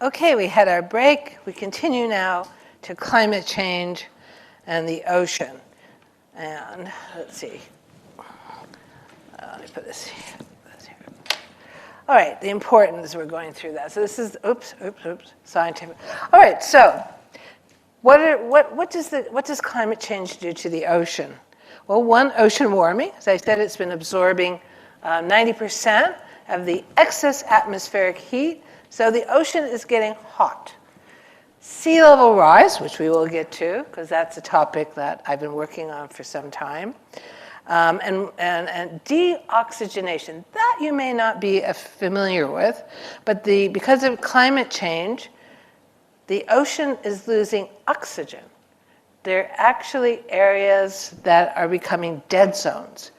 Okay, we had our break. We continue now to climate change and the ocean. And let's see. Let me put this here. All right, the importance, we're going through that. So this is, scientific. All right, so what does climate change do to the ocean? Well, one, ocean warming. As I said, it's been absorbing 90% of the excess atmospheric heat. So the ocean is getting hot. Sea level rise, which we will get to, because that's a topic that I've been working on for some time. And deoxygenation, that you may not be familiar with, but because of climate change, the ocean is losing oxygen. There are actually areas that are becoming dead zones.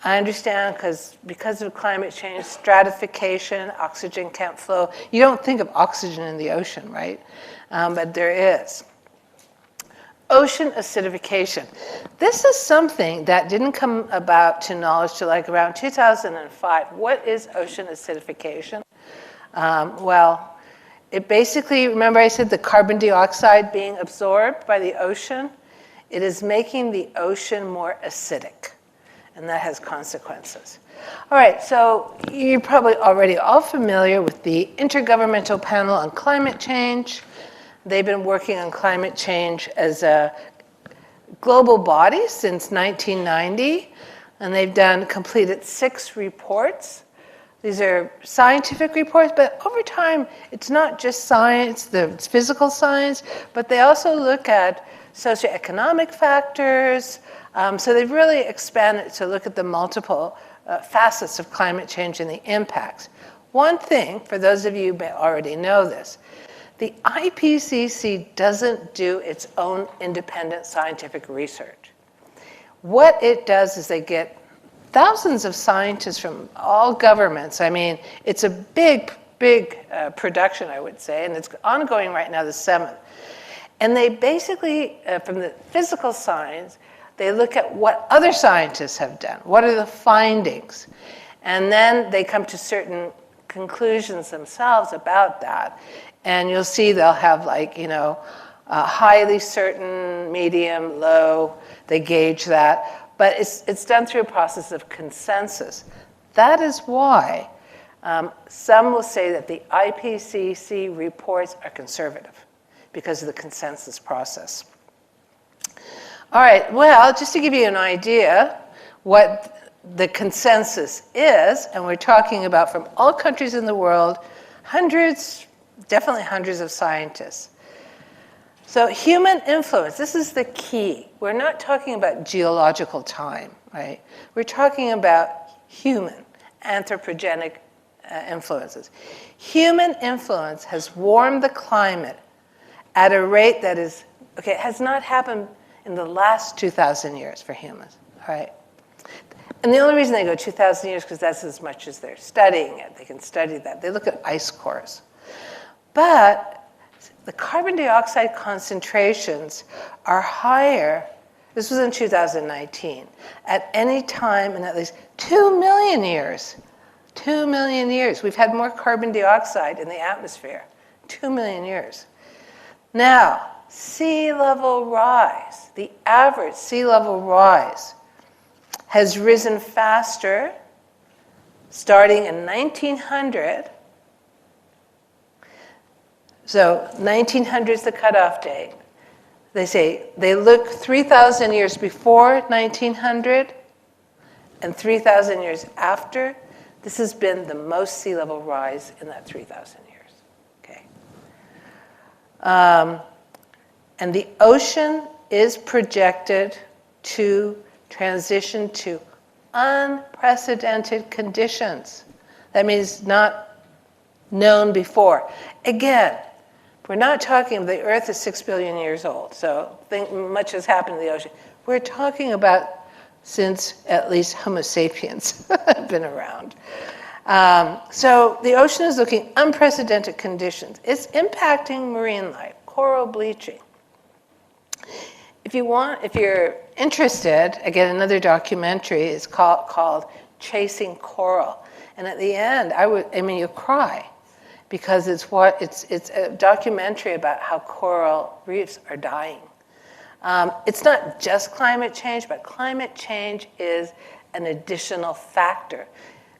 I understand because of climate change, stratification, oxygen can't flow. You don't think of oxygen in the ocean, right? But there is. Ocean acidification. This is something that didn't come about to knowledge till like around 2005. What is ocean acidification? Well, it basically, remember I said the carbon dioxide being absorbed by the ocean? It is making the ocean more acidic, and that has consequences. All right, so you're probably already all familiar with the Intergovernmental Panel on Climate Change. They've been working on climate change as a global body since 1990, and they've completed 6 reports. These are scientific reports, but over time, it's not just science, it's physical science, but they also look at socioeconomic factors. So they've really expanded to look at the multiple facets of climate change and the impacts. One thing, for those of you who may already know this, the IPCC doesn't do its own independent scientific research. What it does is they get thousands of scientists from all governments. I mean, it's a big production, I would say, and it's ongoing right now, the 7th. And they basically, from the physical science, they look at what other scientists have done. What are the findings? And then they come to certain conclusions themselves about that. And you'll see they'll have highly certain, medium, low. They gauge that. But it's done through a process of consensus. That is why some will say that the IPCC reports are conservative because of the consensus process. All right, well, just to give you an idea what the consensus is, and we're talking about from all countries in the world, definitely hundreds of scientists. So human influence, this is the key. We're not talking about geological time, right? We're talking about human, anthropogenic influences. Human influence has warmed the climate at a rate that is, it has not happened in the last 2,000 years for humans, all right? And the only reason they go 2,000 years is because that's as much as they're studying it. They can study that. They look at ice cores. But the carbon dioxide concentrations are higher, this was in 2019, at any time in at least 2 million years. 2 million years. We've had more carbon dioxide in the atmosphere. 2 million years. Now, sea level rise, the average sea level rise has risen faster starting in 1900. So 1900 is the cutoff date. They say they look 3,000 years before 1900 and 3,000 years after. This has been the most sea level rise in that 3,000 years. Okay. And the ocean is projected to transition to unprecedented conditions. That means not known before. Again, we're not talking, the Earth is 6 billion years old, so much has happened in the ocean. We're talking about since at least Homo sapiens have been around. So the ocean is looking unprecedented conditions. It's impacting marine life, coral bleaching. If you're interested, again, another documentary is called Chasing Coral. And at the end, you'll cry. because it's a documentary about how coral reefs are dying. It's not just climate change, but climate change is an additional factor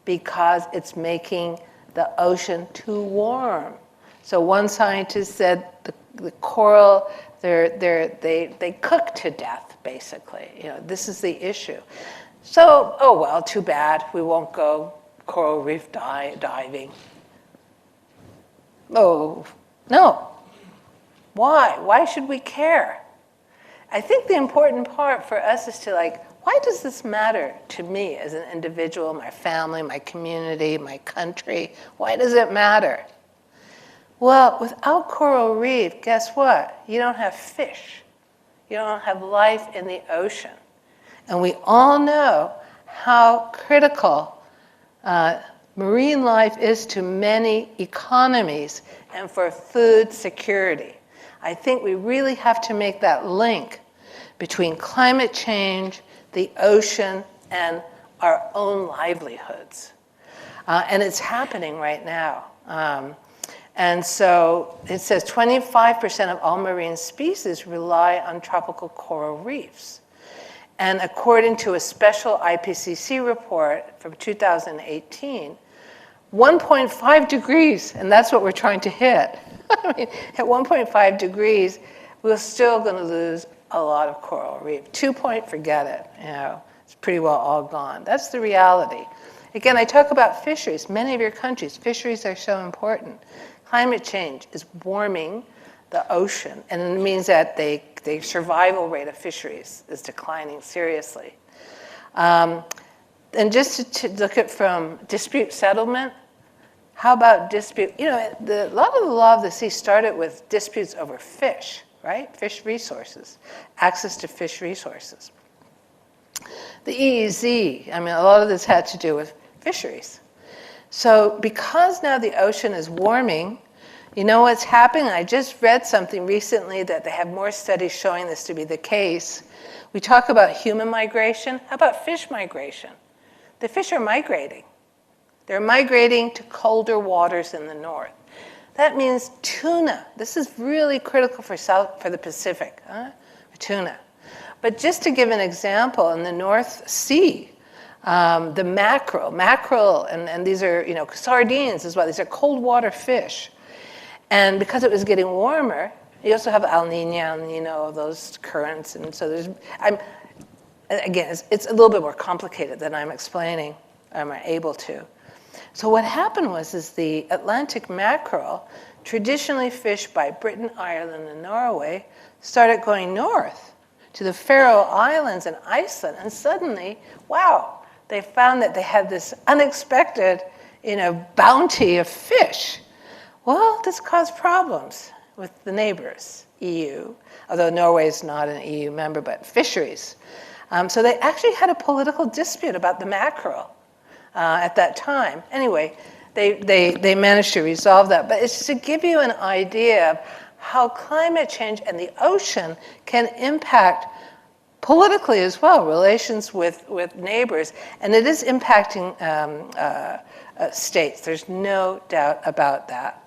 because it's making the ocean too warm. So one scientist said the coral, they cook to death, basically. You know, this is the issue. So, oh well, too bad. We won't go coral reef diving. Oh, no. Why? Why should we care? I think the important part for us is to why does this matter to me as an individual, my family, my community, my country? Why does it matter? Well, without coral reef, guess what? You don't have fish. You don't have life in the ocean. And we all know how critical marine life is to many economies and for food security. I think we really have to make that link between climate change, the ocean, and our own livelihoods. And it's happening right now. And so it says 25% of all marine species rely on tropical coral reefs. And according to a special IPCC report from 2018, 1.5 degrees, and that's what we're trying to hit. I mean, at 1.5 degrees, we're still going to lose a lot of coral reef. 2 point, forget it. You know, it's pretty well all gone. That's the reality. Again, I talk about fisheries. Many of your countries, fisheries are so important. Climate change is warming the ocean, and it means that the survival rate of fisheries is declining seriously. And just to look at from dispute settlement, how about dispute? You know, a lot of the law of the sea started with disputes over fish, right? Fish resources, access to fish resources. The EEZ, I mean, a lot of this had to do with fisheries. So because now the ocean is warming, you know what's happening? I just read something recently that they have more studies showing this to be the case. We talk about human migration. How about fish migration? The fish are migrating. They're migrating to colder waters in the north. That means tuna. This is really critical for the Pacific, for tuna. But just to give an example, in the North Sea, the mackerel, and these are, you know, sardines as well. These are cold water fish. And because it was getting warmer, you also have El Nino, those currents. And so it's a little bit more complicated than I'm explaining, I'm able to. So what happened was the Atlantic mackerel, traditionally fished by Britain, Ireland, and Norway, started going north to the Faroe Islands and Iceland. And suddenly, wow, they found that they had this unexpected, bounty of fish. Well, this caused problems with the neighbors, EU, although Norway is not an EU member, but fisheries. So they actually had a political dispute about the mackerel at that time. Anyway, they managed to resolve that. But it's to give you an idea of how climate change and the ocean can impact politically as well, relations with neighbors. And it is impacting states. There's no doubt about that.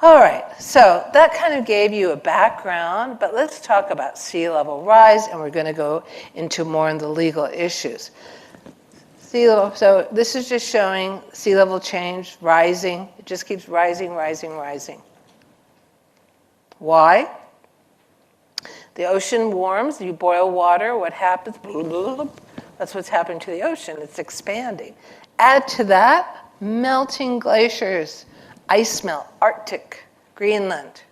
All right, so that kind of gave you a background, but let's talk about sea level rise, and we're going to go into more in the legal issues. Sea level, so this is just showing sea level change rising. It just keeps rising, rising, rising. Why? The ocean warms, you boil water, what happens? That's what's happening to the ocean, it's expanding. Add to that, melting glaciers. Ice melt, Arctic, Greenland,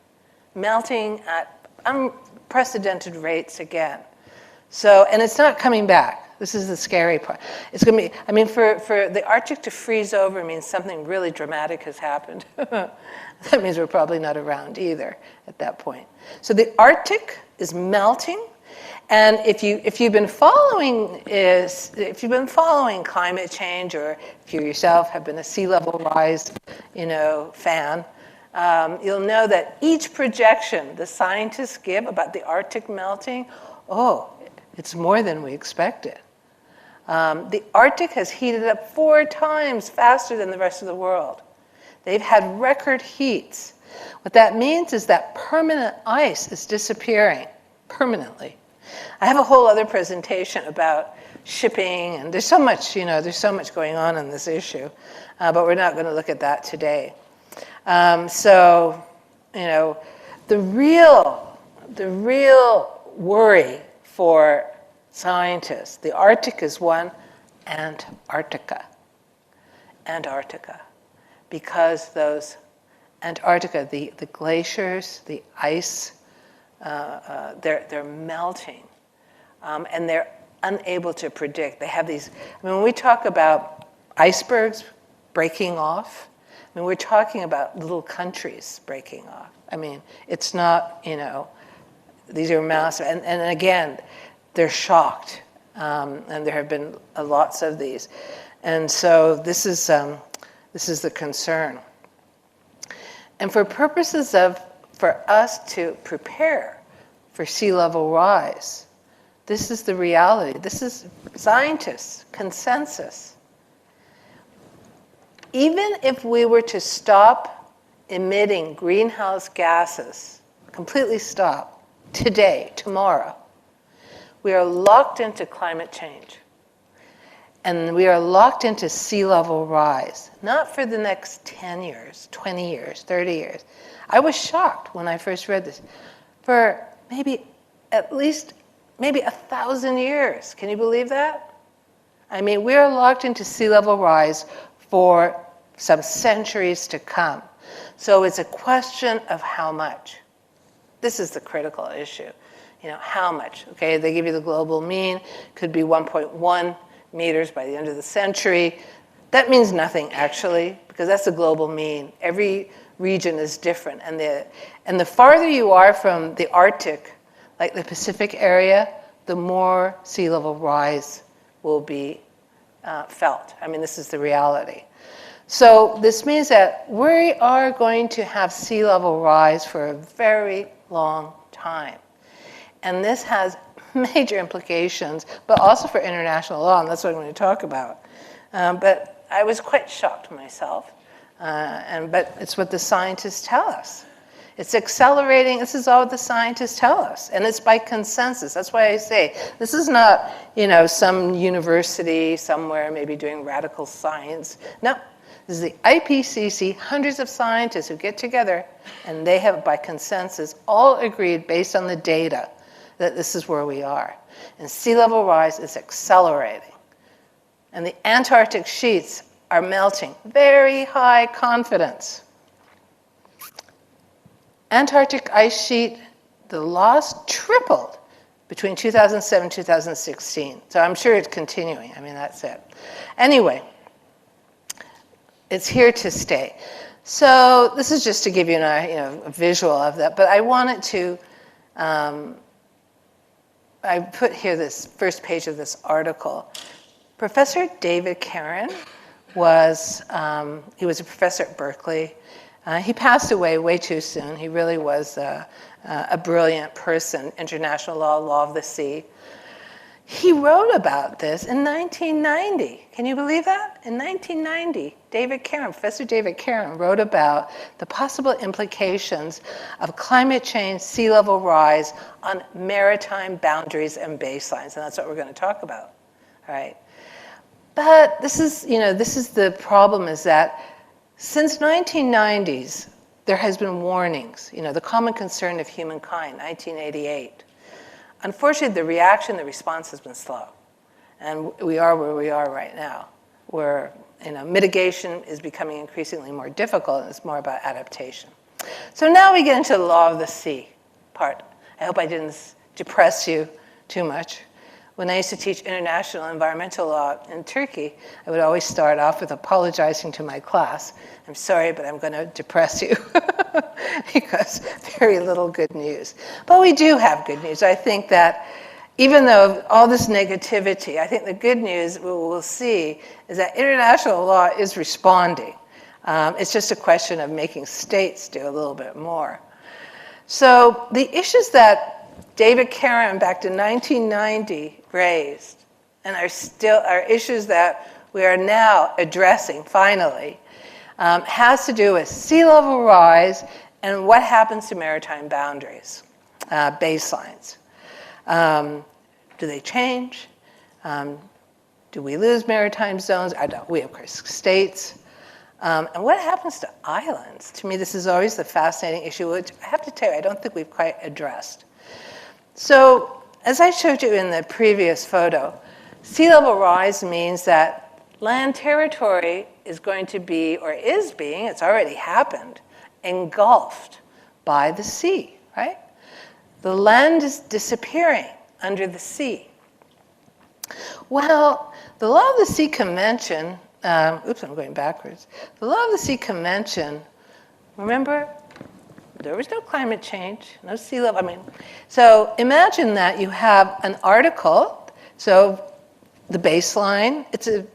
melting at unprecedented rates again. So, and it's not coming back. This is the scary part. It's going to be, for the Arctic to freeze over means something really dramatic has happened. That means we're probably not around either at that point. So the Arctic is melting. And if you've been following climate change, or if you yourself have been a sea level rise, fan, you'll know that each projection the scientists give about the Arctic melting, it's more than we expected. The Arctic has heated up 4 times faster than the rest of the world. They've had record heats. What that means is that permanent ice is disappearing permanently. I have a whole other presentation about shipping, and there's so much, there's so much going on this issue, but we're not going to look at that today. The real worry for scientists, the Arctic is one, Antarctica, because those Antarctica, the glaciers, the ice, they're melting, and they're unable to predict. They have these, when we talk about icebergs breaking off, we're talking about little countries breaking off. It's not, these are massive, and again, they're shocked, and there have been lots of these. And so this is the concern. And for purposes for us to prepare for sea level rise, this is the reality. This is scientists' consensus. Even if we were to stop emitting greenhouse gases, completely stop, today, tomorrow, we are locked into climate change. And we are locked into sea level rise, not for the next 10 years, 20 years, 30 years. I was shocked when I first read this. For maybe 1,000 years. Can you believe that? We are locked into sea level rise for some centuries to come. So it's a question of how much. This is the critical issue. How much? Okay, they give you the global mean, could be 1.1 meters by the end of the century. That means nothing, actually, because that's the global mean. Every region is different. And the farther you are from the Arctic, like the Pacific area, the more sea level rise will be felt. This is the reality. So this means that we are going to have sea level rise for a very long time. And this has major implications, but also for international law, and that's what I'm going to talk about. But I was quite shocked myself, but it's what the scientists tell us. It's accelerating. This is all what the scientists tell us, and it's by consensus. That's why I say this is not, some university somewhere maybe doing radical science. No, this is the IPCC, hundreds of scientists who get together, and they have, by consensus, all agreed based on the data that this is where we are. And sea level rise is accelerating. And the Antarctic sheets are melting. Very high confidence. Antarctic ice sheet, the loss tripled between 2007 and 2016. So I'm sure it's continuing. That's it. Anyway, it's here to stay. So this is just to give you a visual of that. But I wanted to, I put here this first page of this article. Professor David Caron he was a professor at Berkeley. He passed away way too soon. He really was a brilliant person, international law of the sea. He wrote about this in 1990. Can you believe that? In 1990, Professor David Caron wrote about the possible implications of climate change, sea level rise on maritime boundaries and baselines, and that's what we're going to talk about, all right? But this is the problem, is that since 1990s, there has been warnings, the common concern of humankind, 1988. Unfortunately, the response has been slow. And we are where we are right now, where mitigation is becoming increasingly more difficult, and it's more about adaptation. So now we get into the law of the sea part. I hope I didn't depress you too much. When I used to teach international environmental law in Turkey, I would always start off with apologizing to my class. I'm sorry, but I'm going to depress you because very little good news. But we do have good news. I think that even though all this negativity, I think the good news we will see is that international law is responding. It's just a question of making states do a little bit more. So the issues that David Caron back in 1990 raised and are issues that we are now addressing finally has to do with sea level rise and what happens to maritime boundaries, baselines. Do they change? Do we lose maritime zones? We, of course, states. And what happens to islands? To me, this is always the fascinating issue, which I have to tell you, I don't think we've quite addressed. So, as I showed you in the previous photo, sea level rise means that land territory is going to be, or is being, it's already happened, engulfed by the sea, right? The land is disappearing under the sea. Well, the Law of the Sea Convention, oops, I'm going backwards. The Law of the Sea Convention, remember, there was no climate change, no sea level. So imagine that you have an article, so the baseline,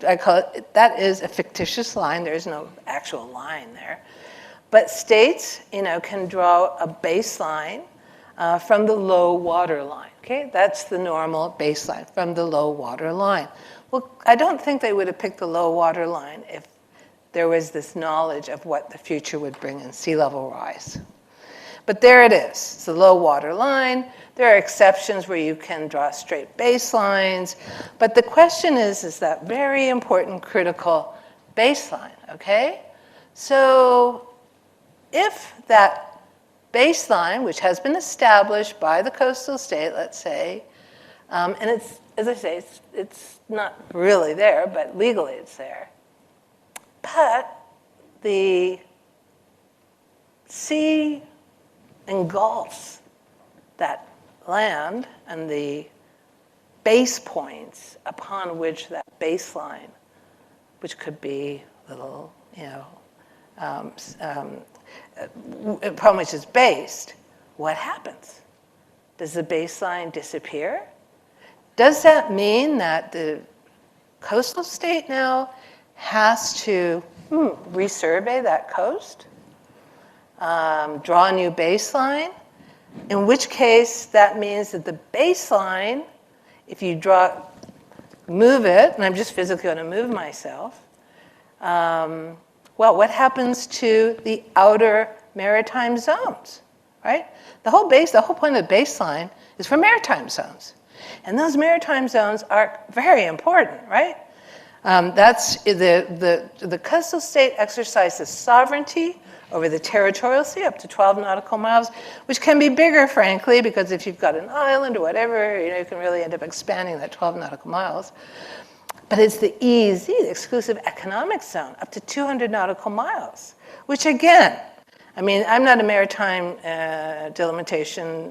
I call it, that is a fictitious line, there is no actual line there. But states, can draw a baseline from the low water line, okay? That's the normal baseline, from the low water line. Well, I don't think they would have picked the low water line if there was this knowledge of what the future would bring in sea level rise. But there it is. It's the low water line. There are exceptions where you can draw straight baselines. But the question is that very important critical baseline, okay? So if that baseline, which has been established by the coastal state, let's say, and it's, as I say, it's not really there, but legally it's there. But the sea engulfs that land and the base points upon which that baseline, which could be little, upon which it's based, what happens? Does the baseline disappear? Does that mean that the coastal state now has to resurvey that coast? Draw a new baseline, in which case that means that the baseline, if you move it, and I'm just physically going to move myself, well, what happens to the outer maritime zones, right? The whole point of the baseline is for maritime zones. And those maritime zones are very important, right? That's the coastal state exercises sovereignty over the territorial sea up to 12 nautical miles, which can be bigger, frankly, because if you've got an island or whatever, you can really end up expanding that 12 nautical miles. But it's the EEZ, the exclusive economic zone, up to 200 nautical miles, which again, I'm not a maritime delimitation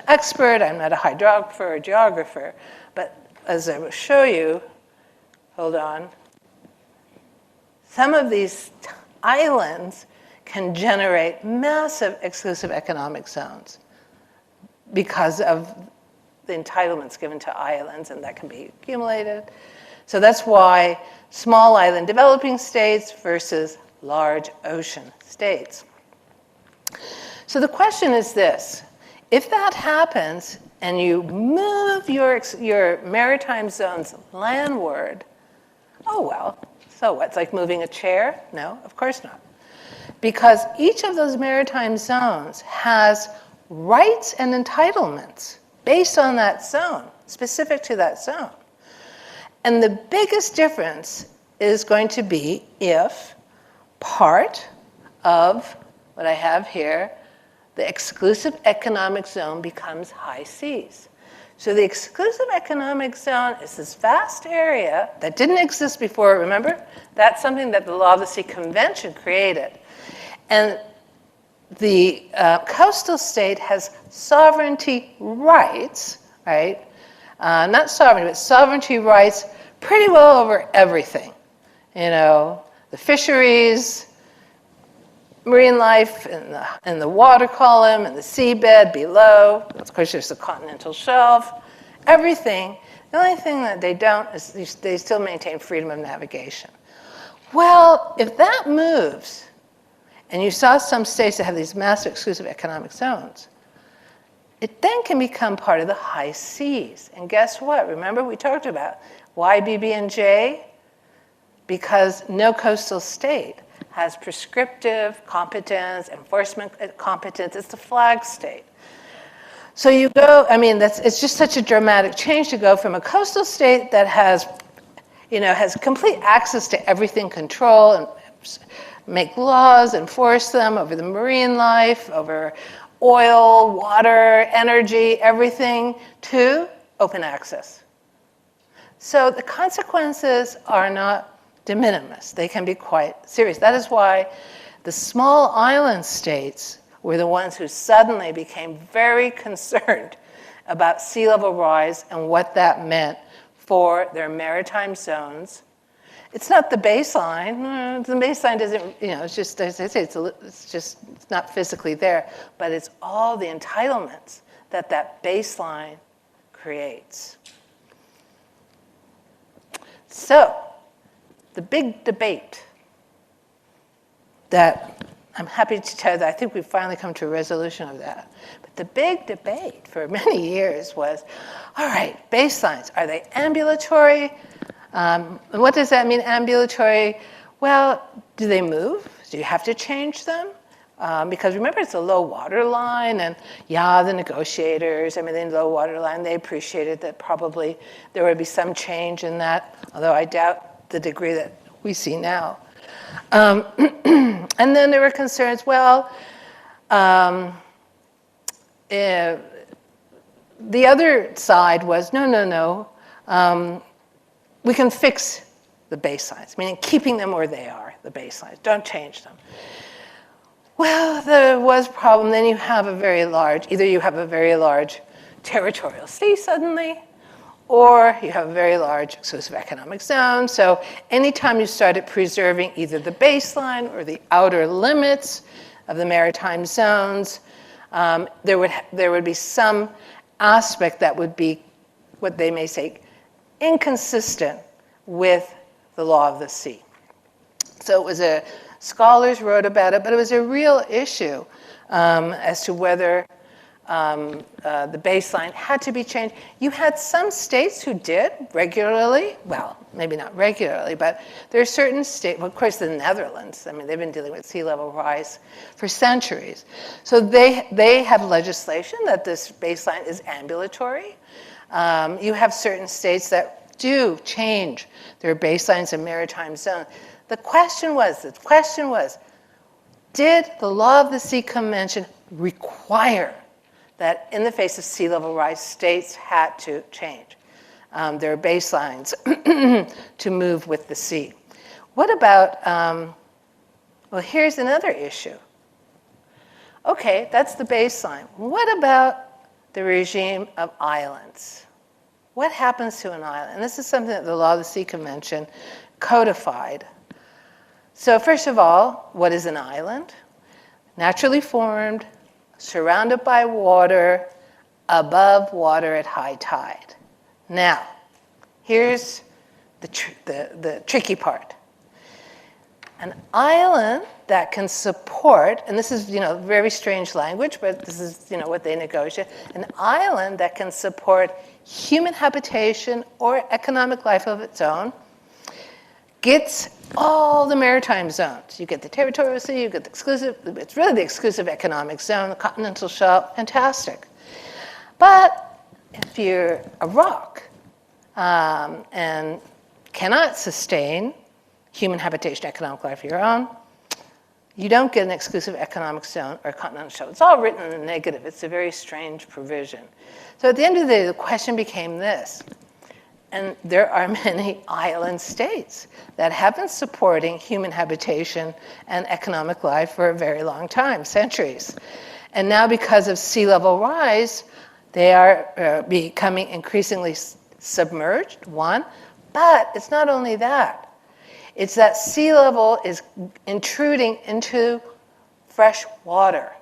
expert. I'm not a hydrographer or geographer. But as I will show you, hold on, some of these islands can generate massive exclusive economic zones because of the entitlements given to islands, and that can be accumulated. So that's why small island developing states versus large ocean states. So the question is this: if that happens and you move your maritime zones landward, oh well, so what? It's like moving a chair? No, of course not. Because each of those maritime zones has rights and entitlements based on that zone, specific to that zone. And the biggest difference is going to be if part of what I have here, the exclusive economic zone, becomes high seas. So the exclusive economic zone is this vast area that didn't exist before, remember? That's something that the Law of the Sea Convention created. And the coastal state has sovereignty rights, right? Not sovereignty, but sovereignty rights pretty well over everything. The fisheries, marine life in the water column and the seabed below. Of course, there's the continental shelf. Everything. The only thing that they don't is they still maintain freedom of navigation. Well, if that moves, and you saw some states that have these massive exclusive economic zones, it then can become part of the high seas. And guess what? Remember we talked about YBB and J? because no coastal state has prescriptive competence, enforcement competence. It's the flag state. So you go, I mean, it's just such a dramatic change to go from a coastal state that has complete access to everything, control and make laws, enforce them over the marine life, over oil, water, energy, everything, to open access. So the consequences are not de minimis. They can be quite serious. That is why the small island states were the ones who suddenly became very concerned about sea level rise and what that meant for their maritime zones. It's not the baseline. The baseline doesn't, it's just, as I say, it's not physically there, but it's all the entitlements that baseline creates. So, the big debate that I'm happy to tell you that I think we've finally come to a resolution of that. But the big debate for many years was, all right, baselines, are they ambulatory? And what does that mean, ambulatory? Well, do they move? Do you have to change them? Because remember, it's a low water line, and the negotiators, the low water line, they appreciated that probably there would be some change in that, although I doubt the degree that we see now. And then there were concerns, the other side was, no, we can fix the baselines, meaning keeping them where they are, the baselines, don't change them. Well, there was a problem. Then you have either you have a very large territorial sea suddenly, or you have a very large exclusive economic zone. So anytime you started preserving either the baseline or the outer limits of the maritime zones, there would be some aspect that would be what they may say inconsistent with the law of the sea. So it was scholars wrote about it, but it was a real issue as to whether the baseline had to be changed. You had some states who did regularly, well, maybe not regularly, but there are certain states, well, of course the Netherlands, they've been dealing with sea level rise for centuries. So they have legislation that this baseline is ambulatory. You have certain states that do change their baselines and maritime zones. The question was, did the Law of the Sea Convention require that in the face of sea level rise, states had to change their baselines to move with the sea? What about, here's another issue. Okay, that's the baseline. What about the regime of islands? What happens to an island? And this is something that the Law of the Sea Convention codified. So first of all, what is an island? Naturally formed, surrounded by water, above water at high tide. Now, here's the tricky part. An island that can support, and this is very strange language, but this is what they negotiate. An island that can support human habitation or economic life of its own gets all the maritime zones. You get the territorial sea, you get the exclusive, it's really the exclusive economic zone, the continental shelf, fantastic. But if you're a rock and cannot sustain human habitation, economic life of your own, you don't get an exclusive economic zone or continental shelf. It's all written in the negative. It's a very strange provision. So at the end of the day, the question became this. And there are many island states that have been supporting human habitation and economic life for a very long time, centuries. And now because of sea level rise, they are becoming increasingly submerged, one. But it's not only that. It's that sea level is intruding into fresh water,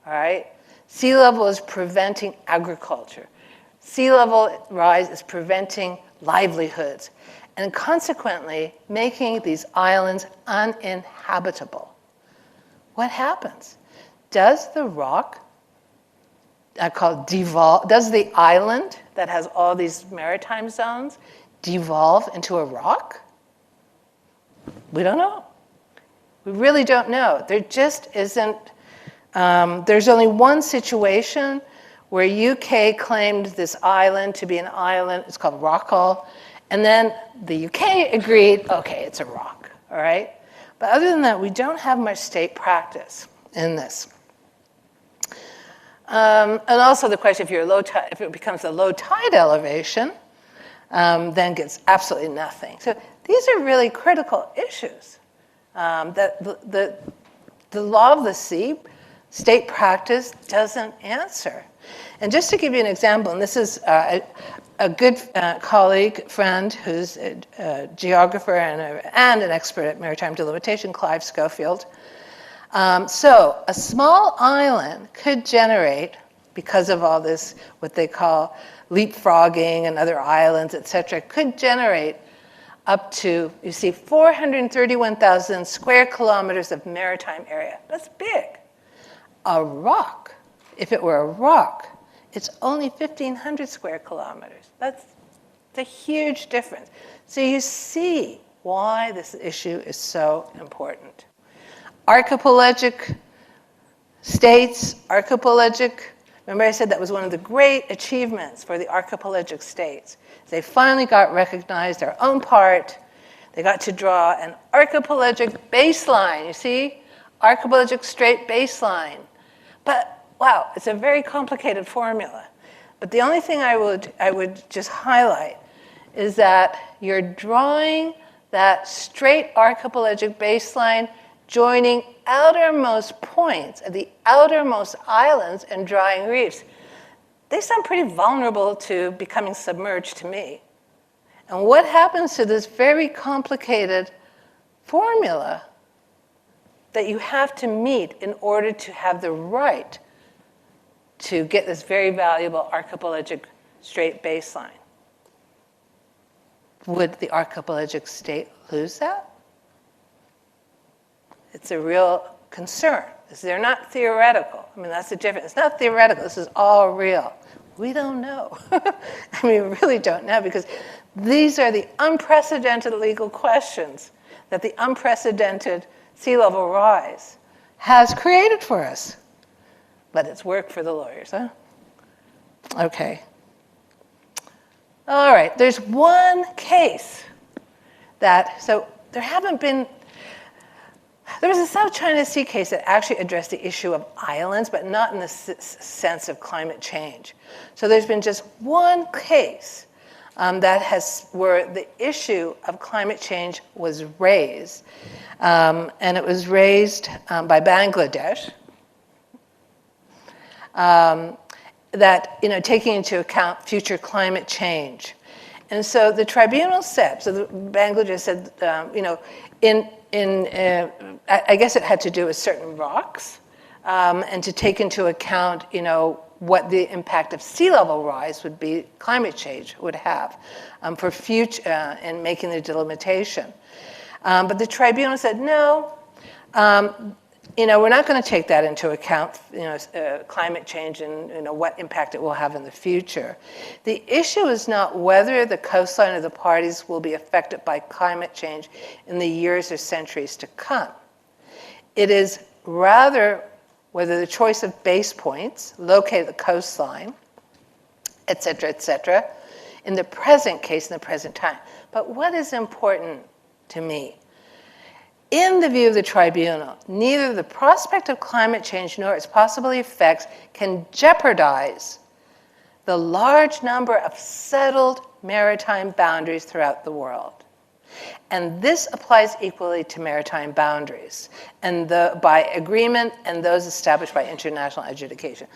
all right? Sea level is preventing agriculture. Sea level rise is preventing livelihoods, and consequently making these islands uninhabitable. What happens? Does the rock, does the island that has all these maritime zones devolve into a rock? We don't know. We really don't know. There just isn't, there's only one situation where UK claimed this island to be an island. It's called Rockall. And then the UK agreed, okay, it's a rock, all right? But other than that, we don't have much state practice in this. And also the question, if it becomes a low tide elevation, then gets absolutely nothing. So these are really critical issues that the law of the sea, state practice, doesn't answer. And just to give you an example, and this is a good colleague, friend, who's a geographer and an expert at maritime delimitation, Clive Schofield. So a small island could generate, because of all this, what they call leapfrogging and other islands, et cetera, could generate up to, 431,000 square kilometers of maritime area. That's big. A rock, if it were a rock, it's only 1,500 square kilometers. That's a huge difference. So you see why this issue is so important. Archipelagic states, remember I said that was one of the great achievements for the archipelagic states. They finally got recognized their own part. They got to draw an archipelagic baseline, you see? Archipelagic strait baseline. But wow, it's a very complicated formula. But the only thing I would just highlight is that you're drawing that straight archipelagic baseline, joining outermost points at the outermost islands and drying reefs. They sound pretty vulnerable to becoming submerged to me. And what happens to this very complicated formula that you have to meet in order to have the right to get this very valuable archipelagic strait baseline? Would the archipelagic state lose that? It's a real concern. They're not theoretical. I mean, that's the difference. It's not theoretical. This is all real. We don't know. I mean, we really don't know, because these are the unprecedented legal questions that the unprecedented sea level rise has created for us. But it's work for the lawyers, huh? Okay. All right, there's one case so there was a South China Sea case that actually addressed the issue of islands, but not in the sense of climate change. So there's been just one case where the issue of climate change was raised, and it was raised by Bangladesh. That, taking into account future climate change. And so the tribunal said, Bangladesh said, I guess it had to do with certain rocks, and to take into account, what the impact of sea level rise would be, climate change would have for future, in making the delimitation. But the tribunal said, no, we're not going to take that into account, climate change and what impact it will have in the future. The issue is not whether the coastline of the parties will be affected by climate change in the years or centuries to come. It is rather whether the choice of base points located at the coastline, et cetera, in the present case, in the present time. But what is important to me? In the view of the tribunal, neither the prospect of climate change nor its possible effects can jeopardize the large number of settled maritime boundaries throughout the world. And this applies equally to maritime boundaries, and by agreement and those established by international adjudication.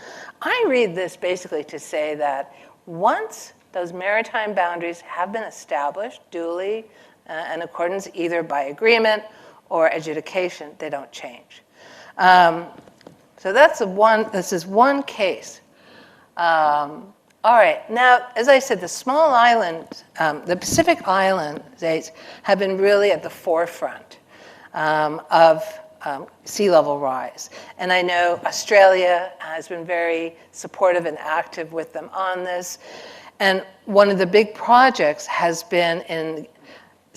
I read this basically to say that once those maritime boundaries have been established duly in accordance either by agreement or adjudication, they don't change. So this is one case. All right, now, as I said, the small island, the Pacific island states have been really at the forefront of sea level rise. And I know Australia has been very supportive and active with them on this. And one of the big projects has been in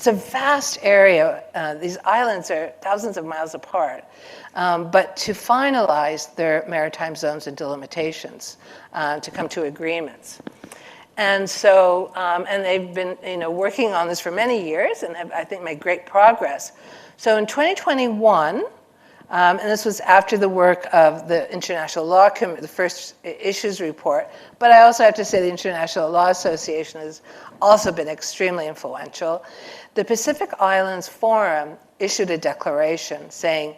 It's a vast area. These islands are thousands of miles apart. But to finalize their maritime zones and delimitations, to come to agreements. And so, and they've been working on this for many years and have, I think, made great progress. So in 2021, and this was after the work of the International Law Committee, the first issues report, but I also have to say the International Law Association has also been extremely influential. The Pacific Islands Forum issued a declaration saying,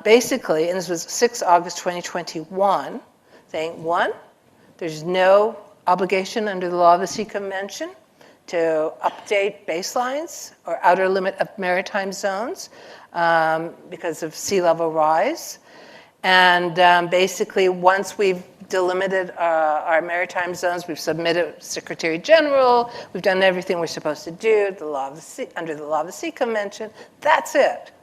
basically, and this was 6 August 2021, saying, one, there's no obligation under the Law of the Sea Convention to update baselines or outer limit of maritime zones because of sea level rise. And basically, once we've delimited our maritime zones, we've submitted Secretary General, we've done everything we're supposed to do, under the Law of the Sea Convention, that's it.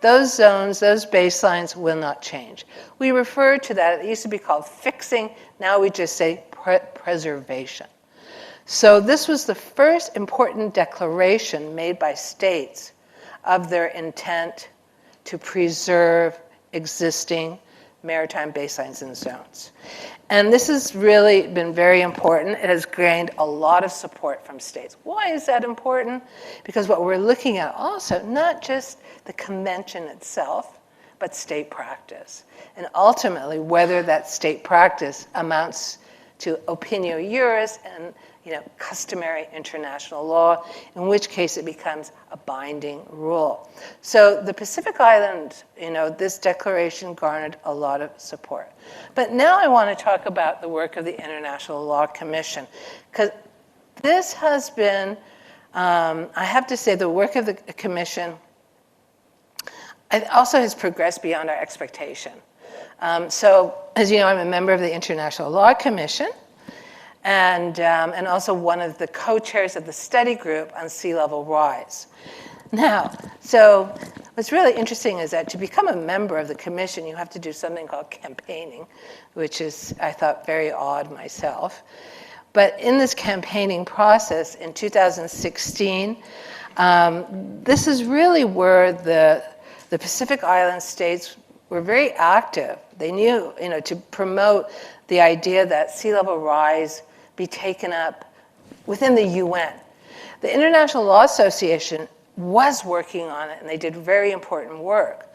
Those zones, those baselines will not change. We refer to that, it used to be called fixing, now we just say preservation. So this was the first important declaration made by states of their intent to preserve existing maritime baselines and zones. And this has really been very important. It has gained a lot of support from states. Why is that important? Because what we're looking at also, not just the convention itself, but state practice. And ultimately, whether that state practice amounts to opinio juris and customary international law, in which case it becomes a binding rule. So the Pacific Islands, this declaration garnered a lot of support. But now I want to talk about the work of the International Law Commission, because this has been, I have to say, the work of the Commission also has progressed beyond our expectation. So, as you know, I'm a member of the International Law Commission, and also one of the co-chairs of the study group on sea level rise. Now, so what's really interesting is that to become a member of the commission, you have to do something called campaigning, which is, I thought, very odd myself. But in this campaigning process in 2016, this is really where the Pacific Island states were very active. They knew, to promote the idea that sea level rise be taken up within the UN. The International Law Association was working on it, and they did very important work.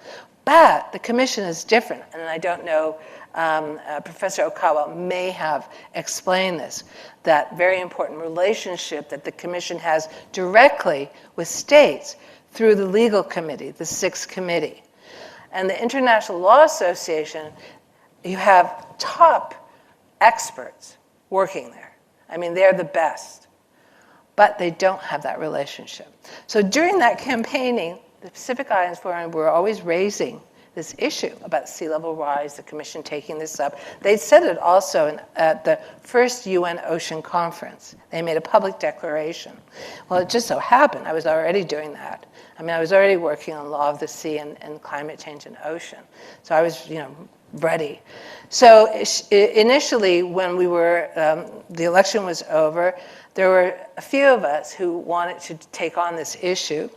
But the commission is different, and I don't know, Professor Okawa may have explained this, that very important relationship that the commission has directly with states through the legal committee, the 6th committee. And the International Law Association, you have top experts working there. I mean, they're the best. But they don't have that relationship. So during that campaigning, the Pacific Islands Forum were always raising this issue about sea level rise, the commission taking this up. They said it also at the first UN Ocean Conference. They made a public declaration. Well, it just so happened I was already doing that. I mean, I was already working on law of the sea and climate change and ocean. So I was, ready. So initially, when we were, the election was over, there were a few of us who wanted to take on this issue.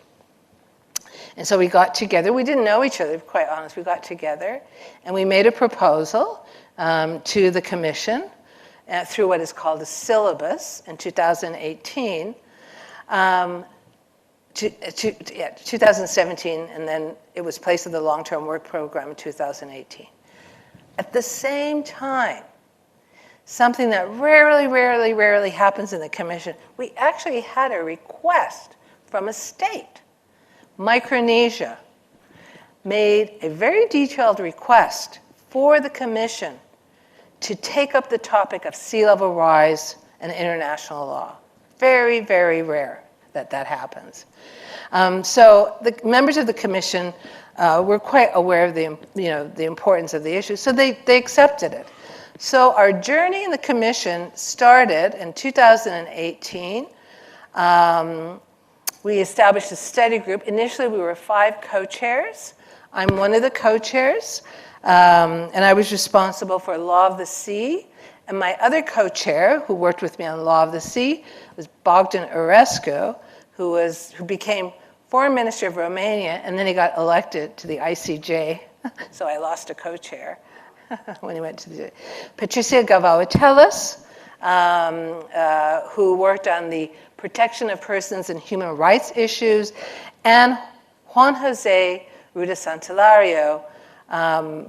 And so we got together. We didn't know each other, to be quite honest. We got together, and we made a proposal to the commission through what is called a syllabus in 2018. 2017, and then it was placed in the long-term work program in 2018. At the same time, something that rarely happens in the commission, we actually had a request from a state. Micronesia made a very detailed request for the commission to take up the topic of sea level rise and international law. Very rare that happens. So the members of the commission were quite aware of the importance of the issue, so they accepted it. So our journey in the commission started in 2018. We established a study group. Initially, we were 5 co-chairs. I'm one of the co-chairs, and I was responsible for Law of the Sea. And my other co-chair, who worked with me on Law of the Sea, was Bogdan Orescu, who became foreign minister of Romania, and then he got elected to the ICJ, so I lost a co-chair when he went to the... Patricia Gavautelis, who worked on the protection of persons and human rights issues, and Juan Jose Ruda Santalario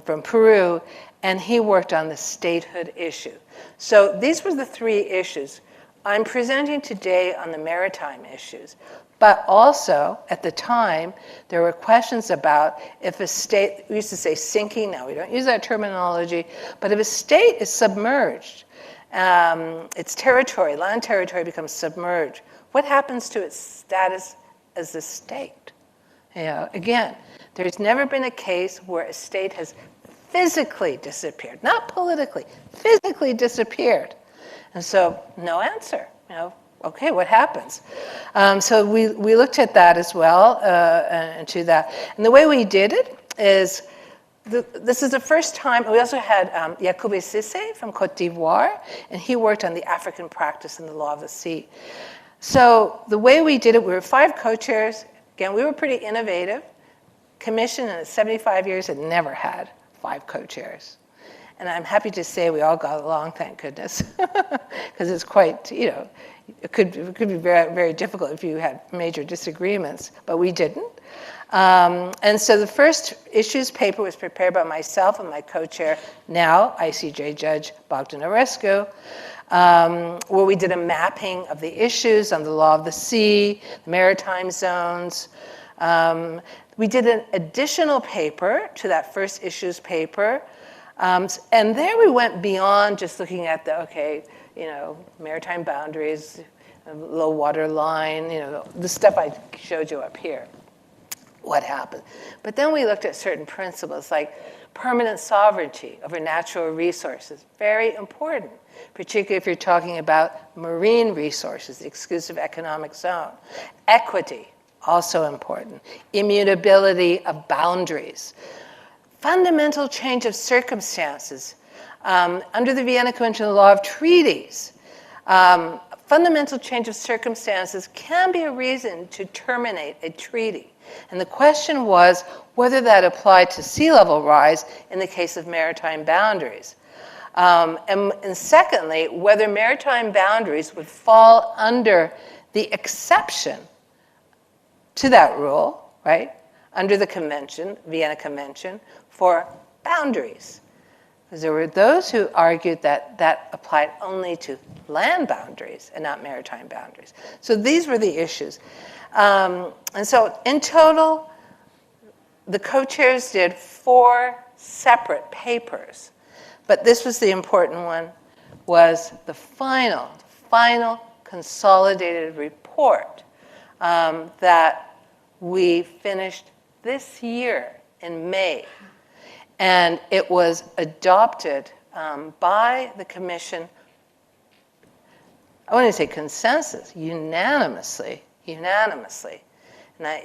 from Peru, and he worked on the statehood issue. So these were the three issues. I'm presenting today on the maritime issues, but also at the time there were questions about if a state, we used to say sinking, now we don't use that terminology, but if a state is submerged, its territory, land territory becomes submerged, what happens to its status as a state? You know, again, there's never been a case where a state has physically disappeared, not politically, physically disappeared. And so, no answer. You know, okay, what happens? So we looked at that as well, and to that. And the way we did it is, this is the first time, we also had Yacoub Cissé from Côte d'Ivoire, and he worked on the African practice in the law of the sea. So the way we did it, we were 5 co-chairs. Again, we were pretty innovative. Commission in 75 years had never had 5 co-chairs. And I'm happy to say we all got along, thank goodness, because it's quite, you know, it could be very, very difficult if you had major disagreements, but we didn't. And so the first issues paper was prepared by myself and my co-chair, now ICJ Judge Bogdan Orescu, where we did a mapping of the issues on the law of the sea, the maritime zones. We did an additional paper to that first issues paper. And there we went beyond just looking at the, okay, you know, maritime boundaries, low water line, you know, the stuff I showed you up here. What happened? But then we looked at certain principles like permanent sovereignty over natural resources, very important, particularly if you're talking about marine resources, the exclusive economic zone. Equity, also important. Immutability of boundaries. Fundamental change of circumstances. Under the Vienna Convention on the Law of Treaties, fundamental change of circumstances can be a reason to terminate a treaty. And the question was whether that applied to sea level rise in the case of maritime boundaries. And secondly, whether maritime boundaries would fall under the exception to that rule, right, under the convention, Vienna Convention, for boundaries. Because there were those who argued that that applied only to land boundaries and not maritime boundaries. So these were the issues. And so in total, the co-chairs did 4 separate papers. But this was the important one, was the final consolidated report that we finished this year in May. And it was adopted by the Commission, I want to say consensus, unanimously. And I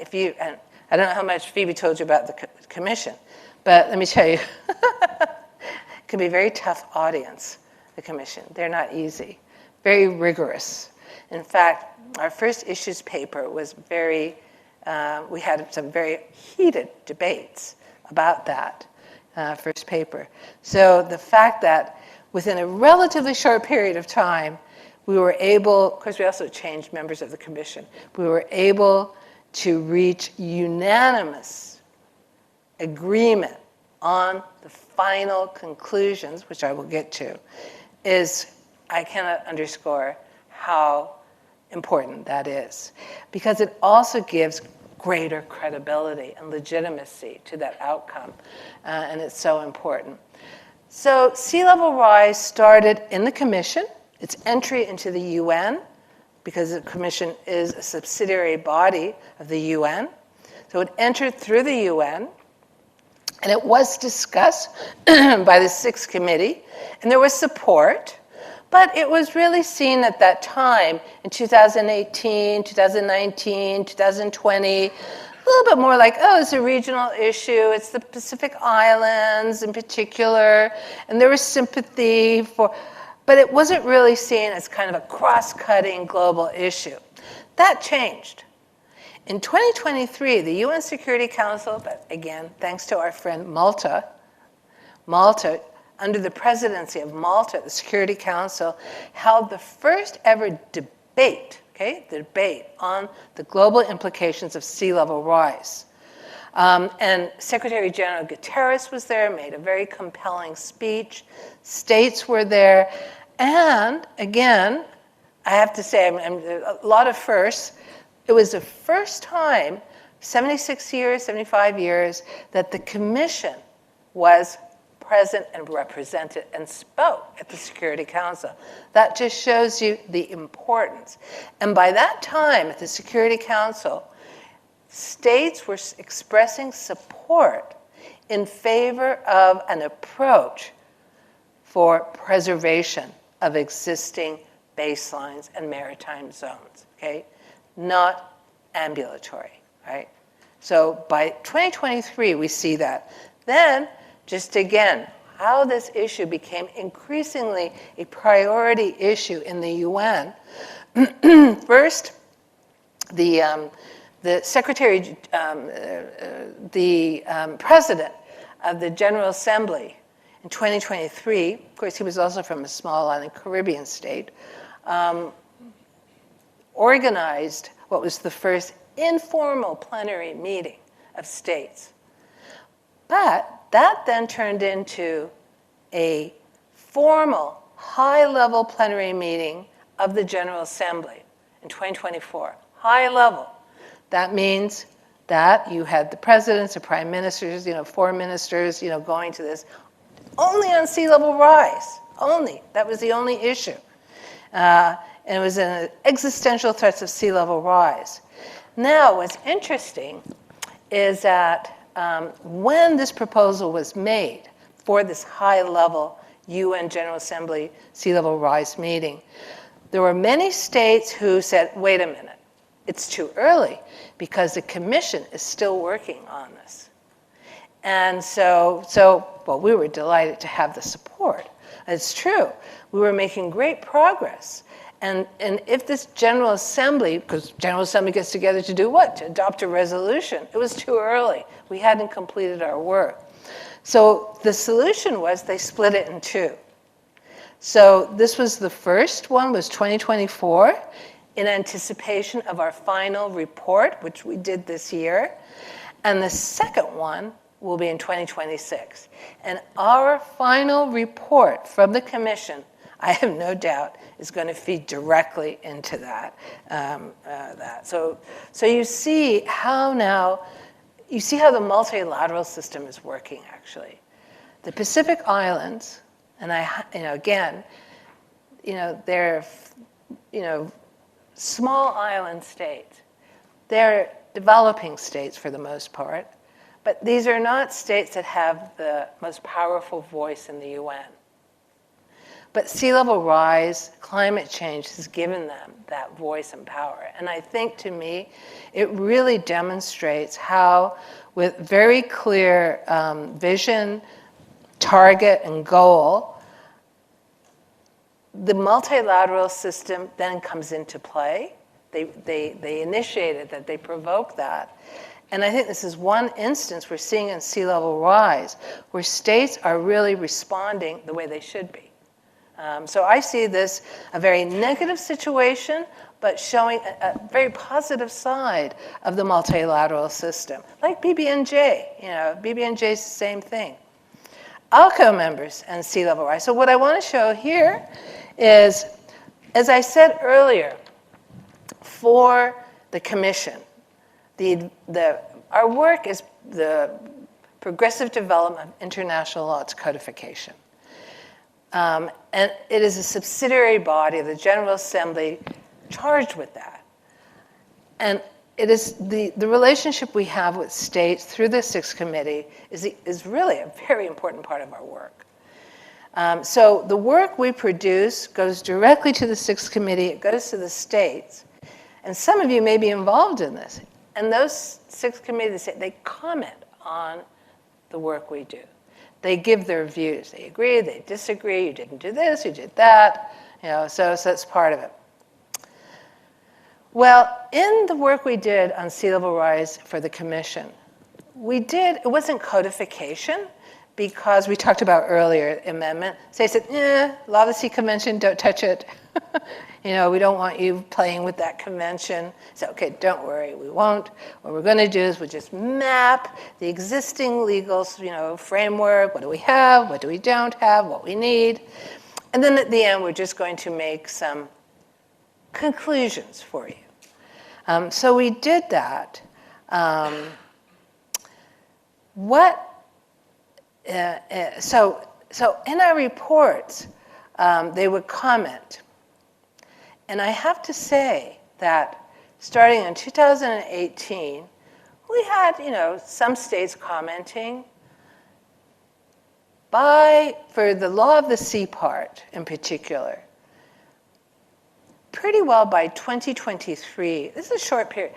don't know how much Phoebe told you about the Commission, but let me tell you, it can be a very tough audience, the Commission. They're not easy, very rigorous. In fact, our first issues paper was very, we had some very heated debates about that first paper. So the fact that within a relatively short period of time, we were able, of course we also changed members of the Commission, we were able to reach unanimous agreement on the final conclusions, which I will get to, I cannot underscore how important that is. Because it also gives greater credibility and legitimacy to that outcome, and it's so important. So sea level rise started in the Commission, its entry into the UN, because the Commission is a subsidiary body of the UN. So it entered through the UN, and it was discussed by the 6th Committee, and there was support, but it was really seen at that time, in 2018, 2019, 2020, a little bit more like, oh, it's a regional issue, it's the Pacific Islands in particular, and there was sympathy for, but it wasn't really seen as kind of a cross-cutting global issue. That changed In 2023, the UN Security Council, but again, thanks to our friend Malta, under the presidency of Malta, the Security Council held the first ever debate, the debate on the global implications of sea level rise. And Secretary General Guterres was there, made a very compelling speech. States were there. And again, I have to say, a lot of firsts. It was the first time, 75 years, that the Commission was present and represented and spoke at the Security Council. That just shows you the importance. And by that time, at the Security Council, states were expressing support in favor of an approach for preservation of existing baselines and maritime zones, not ambulatory, right? So by 2023, we see that. Then, just again, how this issue became increasingly a priority issue in the UN. First, the president of the General Assembly in 2023, of course, he was also from a small island Caribbean state, organized what was the first informal plenary meeting of states. But that then turned into a formal, high-level plenary meeting of the General Assembly in 2024. High level. That means that you had the presidents, the prime ministers, 4 ministers, going to this only on sea level rise. Only. That was the only issue. And it was an existential threats of sea level rise. Now, what's interesting is that when this proposal was made for this high-level UN General Assembly sea level rise meeting, there were many states who said, wait a minute, it's too early because the Commission is still working on this. And well, we were delighted to have the support. It's true. We were making great progress. And if this General Assembly, because General Assembly gets together to do what? To adopt a resolution. It was too early. We hadn't completed our work. So the solution was they split it in two. So this was the first one, was 2024, in anticipation of our final report, which we did this year. And the second one will be in 2026. And our final report from the Commission, I have no doubt, is going to feed directly into that. So you see how the multilateral system is working, actually. The Pacific Islands, and they're, small island states. They're developing states for the most part, but these are not states that have the most powerful voice in the UN. But sea level rise, climate change has given them that voice and power. And I think, to me, it really demonstrates how, with very clear vision, target, and goal, the multilateral system then comes into play. They initiated that, they provoked that. And I think this is one instance we're seeing in sea level rise, where states are really responding the way they should be. So I see this a very negative situation, but showing a very positive side of the multilateral system, like BBNJ. BBNJ is the same thing. ALCO members and sea level rise. So what I want to show here is, as I said earlier, for the Commission, our work is the progressive development of international law, its codification. And it is a subsidiary body of the General Assembly charged with that. And it is the relationship we have with states through the Sixth Committee is really a very important part of our work. So the work we produce goes directly to the Sixth Committee. It goes to the states. And some of you may be involved in this. And those Sixth Committees, they comment on the work we do. They give their views. They agree, they disagree. You didn't do this, you did that. So that's part of it. Well, in the work we did on sea level rise for the Commission, it wasn't codification, because we talked about earlier amendment. So they said, Law of the Sea Convention, don't touch it. We don't want you playing with that convention. So, okay, don't worry, we won't. What we're going to do is we'll just map the existing legal, framework. What do we have? What do we don't have? What we need. And then at the end, we're just going to make some conclusions for you. So we did that. So in our reports, they would comment. And I have to say that starting in 2018, we had, some states commenting. For the Law of the Sea part in particular, pretty well by 2023, this is a short period.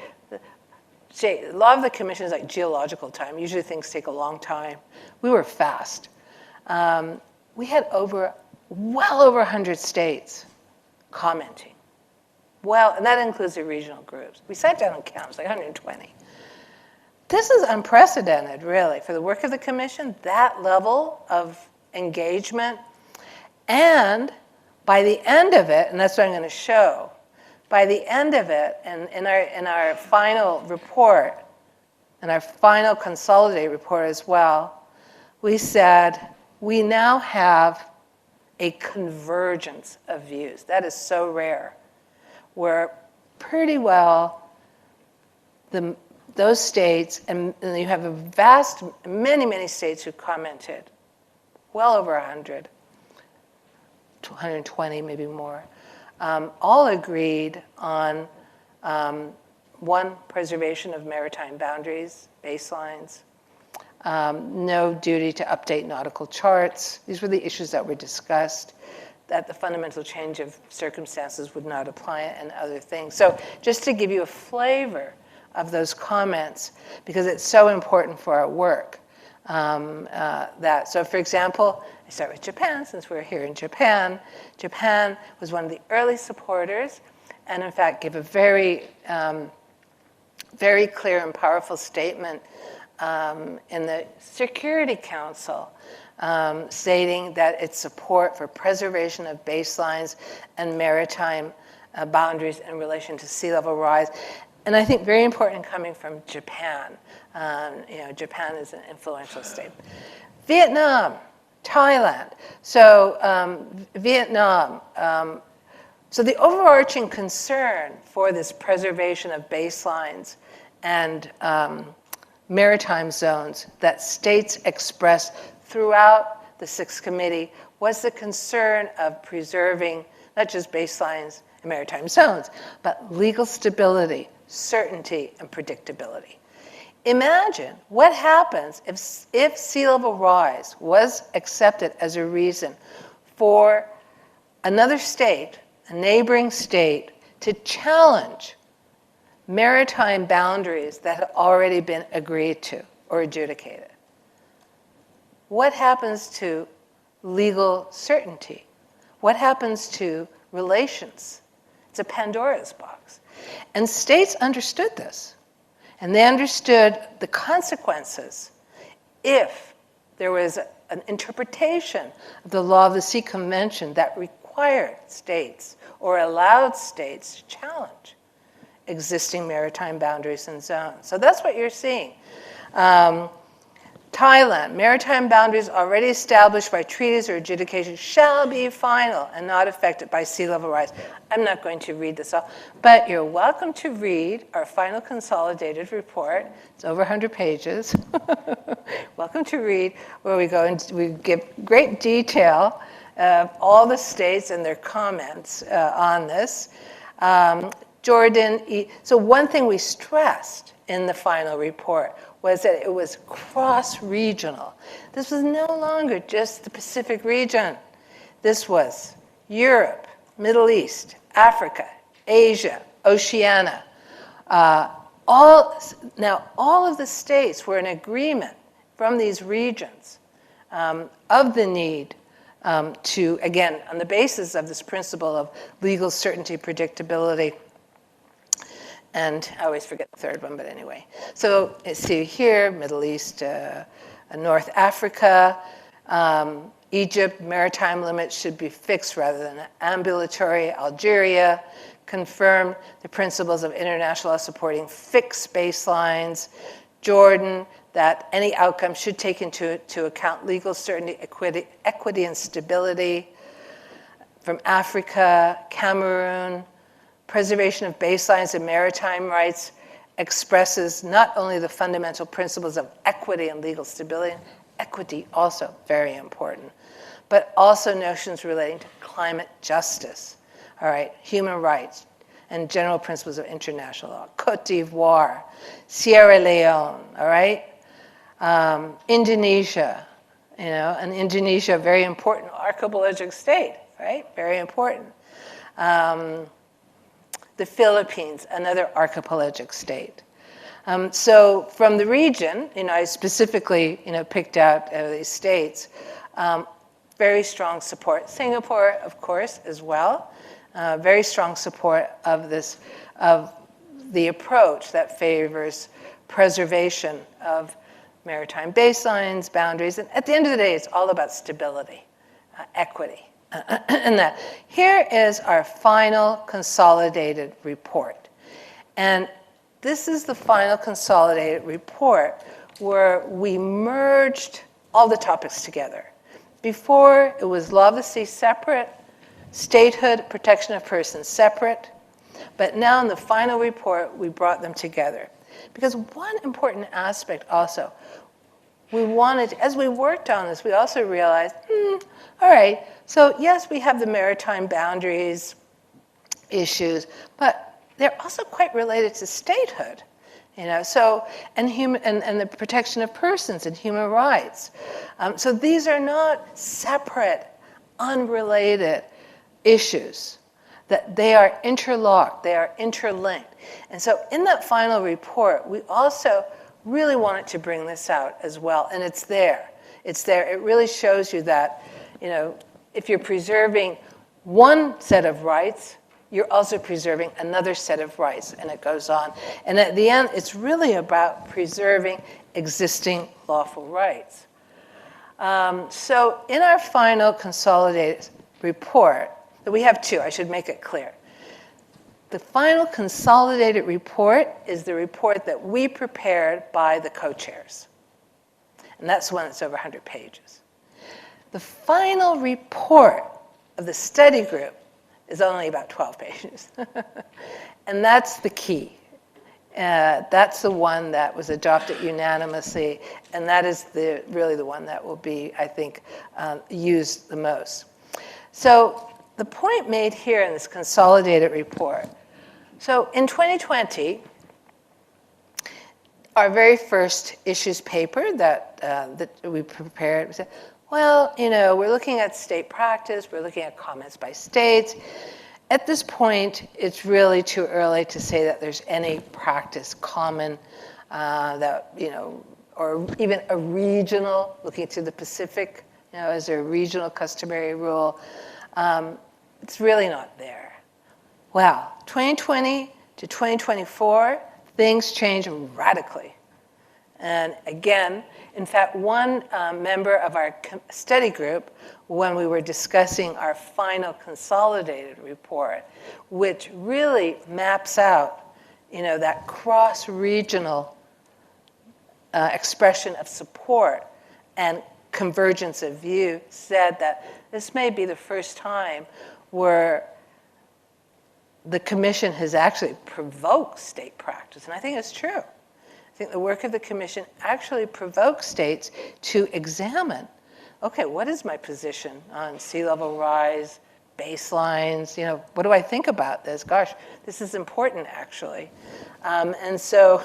The Law of the Commission is like geological time. Usually things take a long time. We were fast. We had well over 100 states commenting. Well, and that includes the regional groups. We sat down and counted, it's like 120. This is unprecedented, really, for the work of the Commission, that level of engagement. And by the end of it, and that's what I'm going to show, by the end of it, and in our final report, in our final consolidated report as well, we said we now have a convergence of views. That is so rare. Where pretty well those states, and you have many states who commented, well over 100, 120, maybe more, all agreed on one, preservation of maritime boundaries, baselines, no duty to update nautical charts. These were the issues that were discussed, that the fundamental change of circumstances would not apply, and other things. So just to give you a flavor of those comments, because it's so important for our work. So for example, I start with Japan, since we're here in Japan. Japan was one of the early supporters, and in fact gave a very, very clear and powerful statement in the Security Council, stating that its support for preservation of baselines and maritime boundaries in relation to sea level rise. And I think very important coming from Japan. Japan is an influential state. Vietnam, Thailand. So Vietnam. So the overarching concern for this preservation of baselines and maritime zones that states expressed throughout the Sixth Committee was the concern of preserving not just baselines and maritime zones, but legal stability, certainty, and predictability. Imagine what happens if sea level rise was accepted as a reason for another state, a neighboring state, to challenge maritime boundaries that had already been agreed to or adjudicated. What happens to legal certainty? What happens to relations? It's a Pandora's box. And states understood this. And they understood the consequences if there was an interpretation of the Law of the Sea Convention that required states or allowed states to challenge existing maritime boundaries and zones. So that's what you're seeing. Thailand, maritime boundaries already established by treaties or adjudication shall be final and not affected by sea level rise. I'm not going to read this all, but you're welcome to read our final consolidated report. It's over 100 pages. Welcome to read, where we go and we give great detail of all the states and their comments on this. Jordan, so one thing we stressed in the final report was that it was cross-regional. This was no longer just the Pacific region. This was Europe, Middle East, Africa, Asia, Oceania. All of the states were in agreement from these regions of the need to, again, on the basis of this principle of legal certainty, predictability, And I always forget the third one, but anyway. So see here, Middle East, North Africa, Egypt, maritime limits should be fixed rather than ambulatory. Algeria confirmed the principles of international law supporting fixed baselines. Jordan, that any outcome should take into account legal certainty, equity, and stability. From Africa, Cameroon, preservation of baselines and maritime rights expresses not only the fundamental principles of equity and legal stability, equity also very important, but also notions relating to climate justice, all right, human rights, and general principles of international law. Côte d'Ivoire, Sierra Leone, all right, Indonesia, and Indonesia, a very important archipelagic state, right, very important. The Philippines, another archipelagic state. So from the region, I specifically, picked out these states, very strong support. Singapore, of course, as well. Very strong support of the approach that favors preservation of maritime baselines, boundaries, and at the end of the day, it's all about stability, equity. And that here is our final consolidated report. And this is the final consolidated report where we merged all the topics together. Before, it was law of the sea separate, statehood, protection of persons separate, but now in the final report, we brought them together. Because one important aspect also, we wanted, as we worked on this, we also realized, all right, so yes, we have the maritime boundaries issues, but they're also quite related to statehood, so, and the protection of persons and human rights. So these are not separate, unrelated issues, that they are interlocked, they are interlinked. And so in that final report, we also really wanted to bring this out as well, and it's there. It's there. It really shows you that, if you're preserving one set of rights, you're also preserving another set of rights, and it goes on. And at the end, it's really about preserving existing lawful rights. So in our final consolidated report, we have two, I should make it clear. The final consolidated report is the report that we prepared by the co-chairs. And that's the one that's over 100 pages. The final report of the study group is only about 12 pages. And that's the key. That's the one that was adopted unanimously, and that is really the one that will be, I think, used the most. So the point made here in this consolidated report, so in 2020, our very first issues paper that we prepared, we said, well, we're looking at state practice, we're looking at comments by states. At this point, it's really too early to say that there's any practice common that, or even a regional, looking to the Pacific, is there a regional customary rule? It's really not there. Well, 2020 to 2024, things change radically. And again, in fact, one member of our study group, when we were discussing our final consolidated report, which really maps out, that cross-regional expression of support and convergence of view, said that this may be the first time where the commission has actually provoked state practice. And I think it's true. I think the work of the commission actually provokes states to examine, okay, what is my position on sea level rise, baselines, what do I think about this? Gosh, this is important actually. And so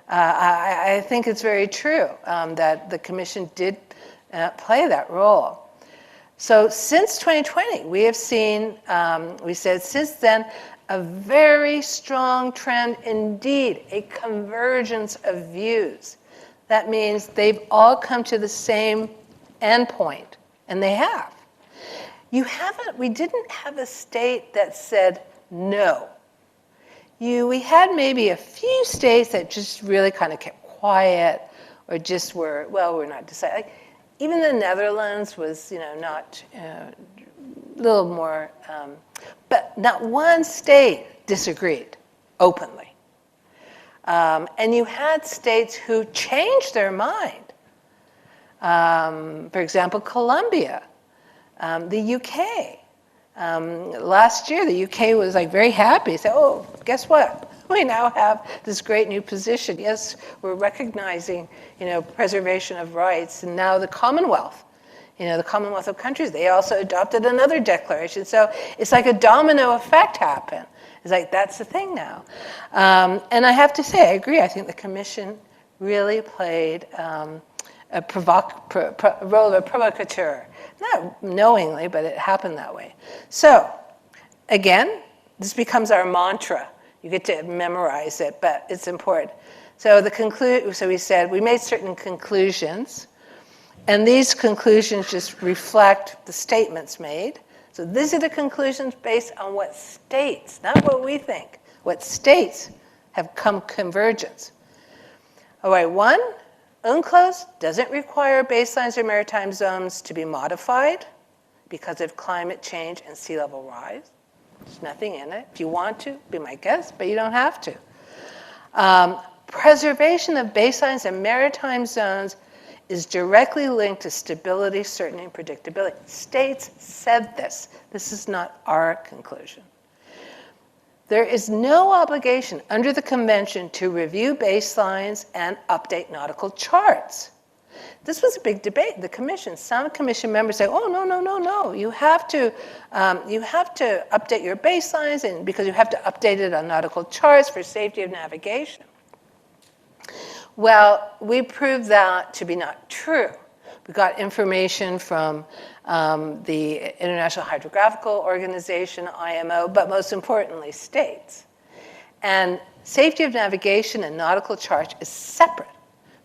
I think it's very true that the commission did play that role. So since 2020, we have seen, we said since then, a very strong trend indeed, a convergence of views. That means they've all come to the same endpoint, and they have. We didn't have a state that said no. we had maybe a few states that just really kind of kept quiet or just were, well, we're not deciding. Like, even the Netherlands was, not a little more, but not one state disagreed openly. And you had states who changed their mind. For example, Colombia, the UK. Last year, the UK was like very happy. Said, "Oh, guess what? We now have this great new position. Yes, we're recognizing, preservation of rights, and now the Commonwealth, the Commonwealth of countries, they also adopted another declaration. So it's like a domino effect happened. It's like that's the thing now." And I have to say, I agree. I think the Commission really played a role of a provocateur. Not knowingly, but it happened that way. So, again, this becomes our mantra. You get to memorize it, but it's important. So we said we made certain conclusions, and these conclusions just reflect the statements made. So these are the conclusions based on what states, not what we think, what states have come convergence. All right, 1, UNCLOS doesn't require baselines or maritime zones to be modified because of climate change and sea level rise. There's nothing in it. If you want to, be my guest, but you don't have to. Preservation of baselines and maritime zones is directly linked to stability, certainty, and predictability. States said this. This is not our conclusion. There is no obligation under the Convention to review baselines and update nautical charts. This was a big debate in the Commission. Some Commission members say, "Oh, no. You have to update your baselines, and because you have to update it on nautical charts for safety of navigation." Well, we proved that to be not true. We got information from the International Hydrographical Organization, IMO, but most importantly, states. And safety of navigation and nautical charts is separate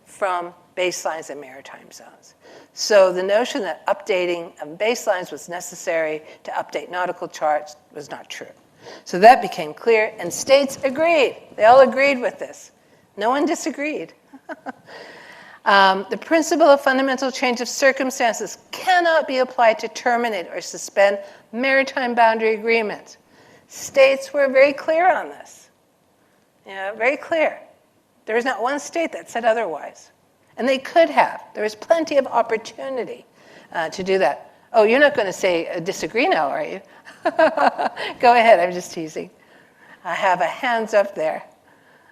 from baselines and maritime zones. So the notion that updating of baselines was necessary to update nautical charts was not true. So that became clear, and states agreed. They all agreed with this. No one disagreed. The principle of fundamental change of circumstances cannot be applied to terminate or suspend maritime boundary agreements. States were very clear on this. Very clear. There was not one state that said otherwise. And they could have. There was plenty of opportunity to do that. Oh, you're not going to say disagree now, are you? Go ahead, I'm just teasing. I have a hands up there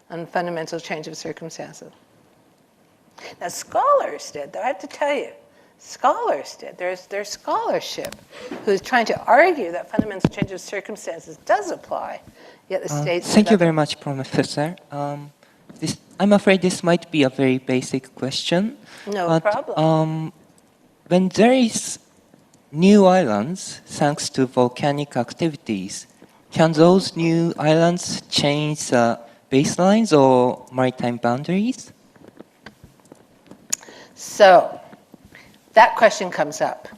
on fundamental change of circumstances. Now, scholars did, though, I have to tell you. Scholars did. There's scholarship who's trying to argue that fundamental change of circumstances does apply, yet the states... Thank you very much, Professor. I'm afraid this might be a very basic question. No problem. When there is new islands, thanks to volcanic activities, can those new islands change baselines or maritime boundaries? So that question comes up.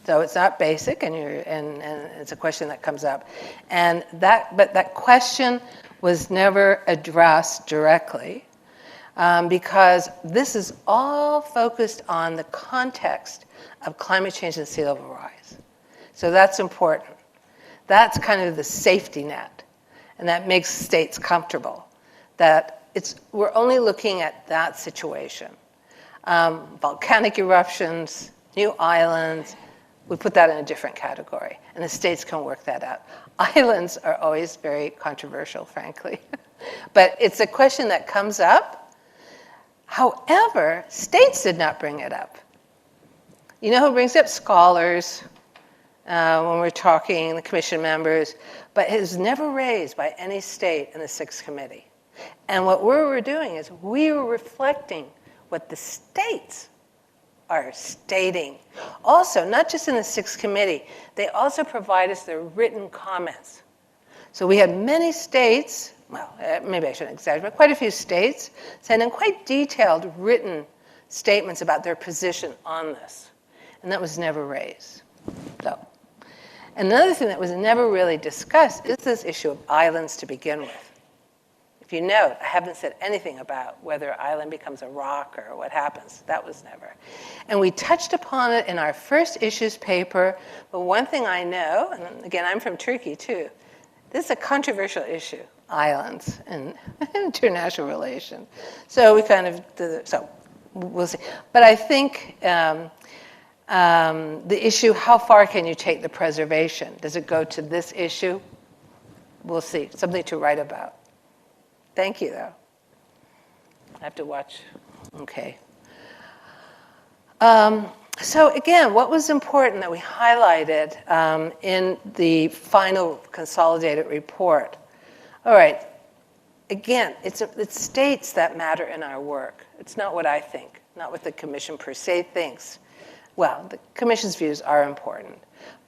So it's not basic, and it's a question that comes up. But that question was never addressed directly because this is all focused on the context of climate change and sea level rise. So that's important. That's kind of the safety net, and that makes states comfortable that we're only looking at that situation. Volcanic eruptions, new islands, we put that in a different category, and the states can work that out. Islands are always very controversial, frankly. But it's a question that comes up. However, states did not bring it up. You know who brings it up? Scholars, when we're talking, the commission members, but it was never raised by any state in the Sixth Committee. And what we were doing is we were reflecting what the states are stating. Also, not just in the Sixth Committee, they also provide us their written comments. So we had many states, well, maybe I shouldn't exaggerate, but quite a few states sending quite detailed written statements about their position on this. And that was never raised. So, another thing that was never really discussed is this issue of islands to begin with. If you note, I haven't said anything about whether an island becomes a rock or what happens. That was never. And we touched upon it in our first issues paper, but one thing I know, and again, I'm from Turkey too, this is a controversial issue, islands and international relations. So we kind of so we'll see. But I think the issue, how far can you take the preservation? Does it go to this issue? We'll see. Something to write about. Thank you, though. I have to watch. Okay. So again, what was important that we highlighted in the final consolidated report? All right. Again, it's states that matter in our work. It's not what I think, not what the Commission per se thinks. Well, the Commission's views are important,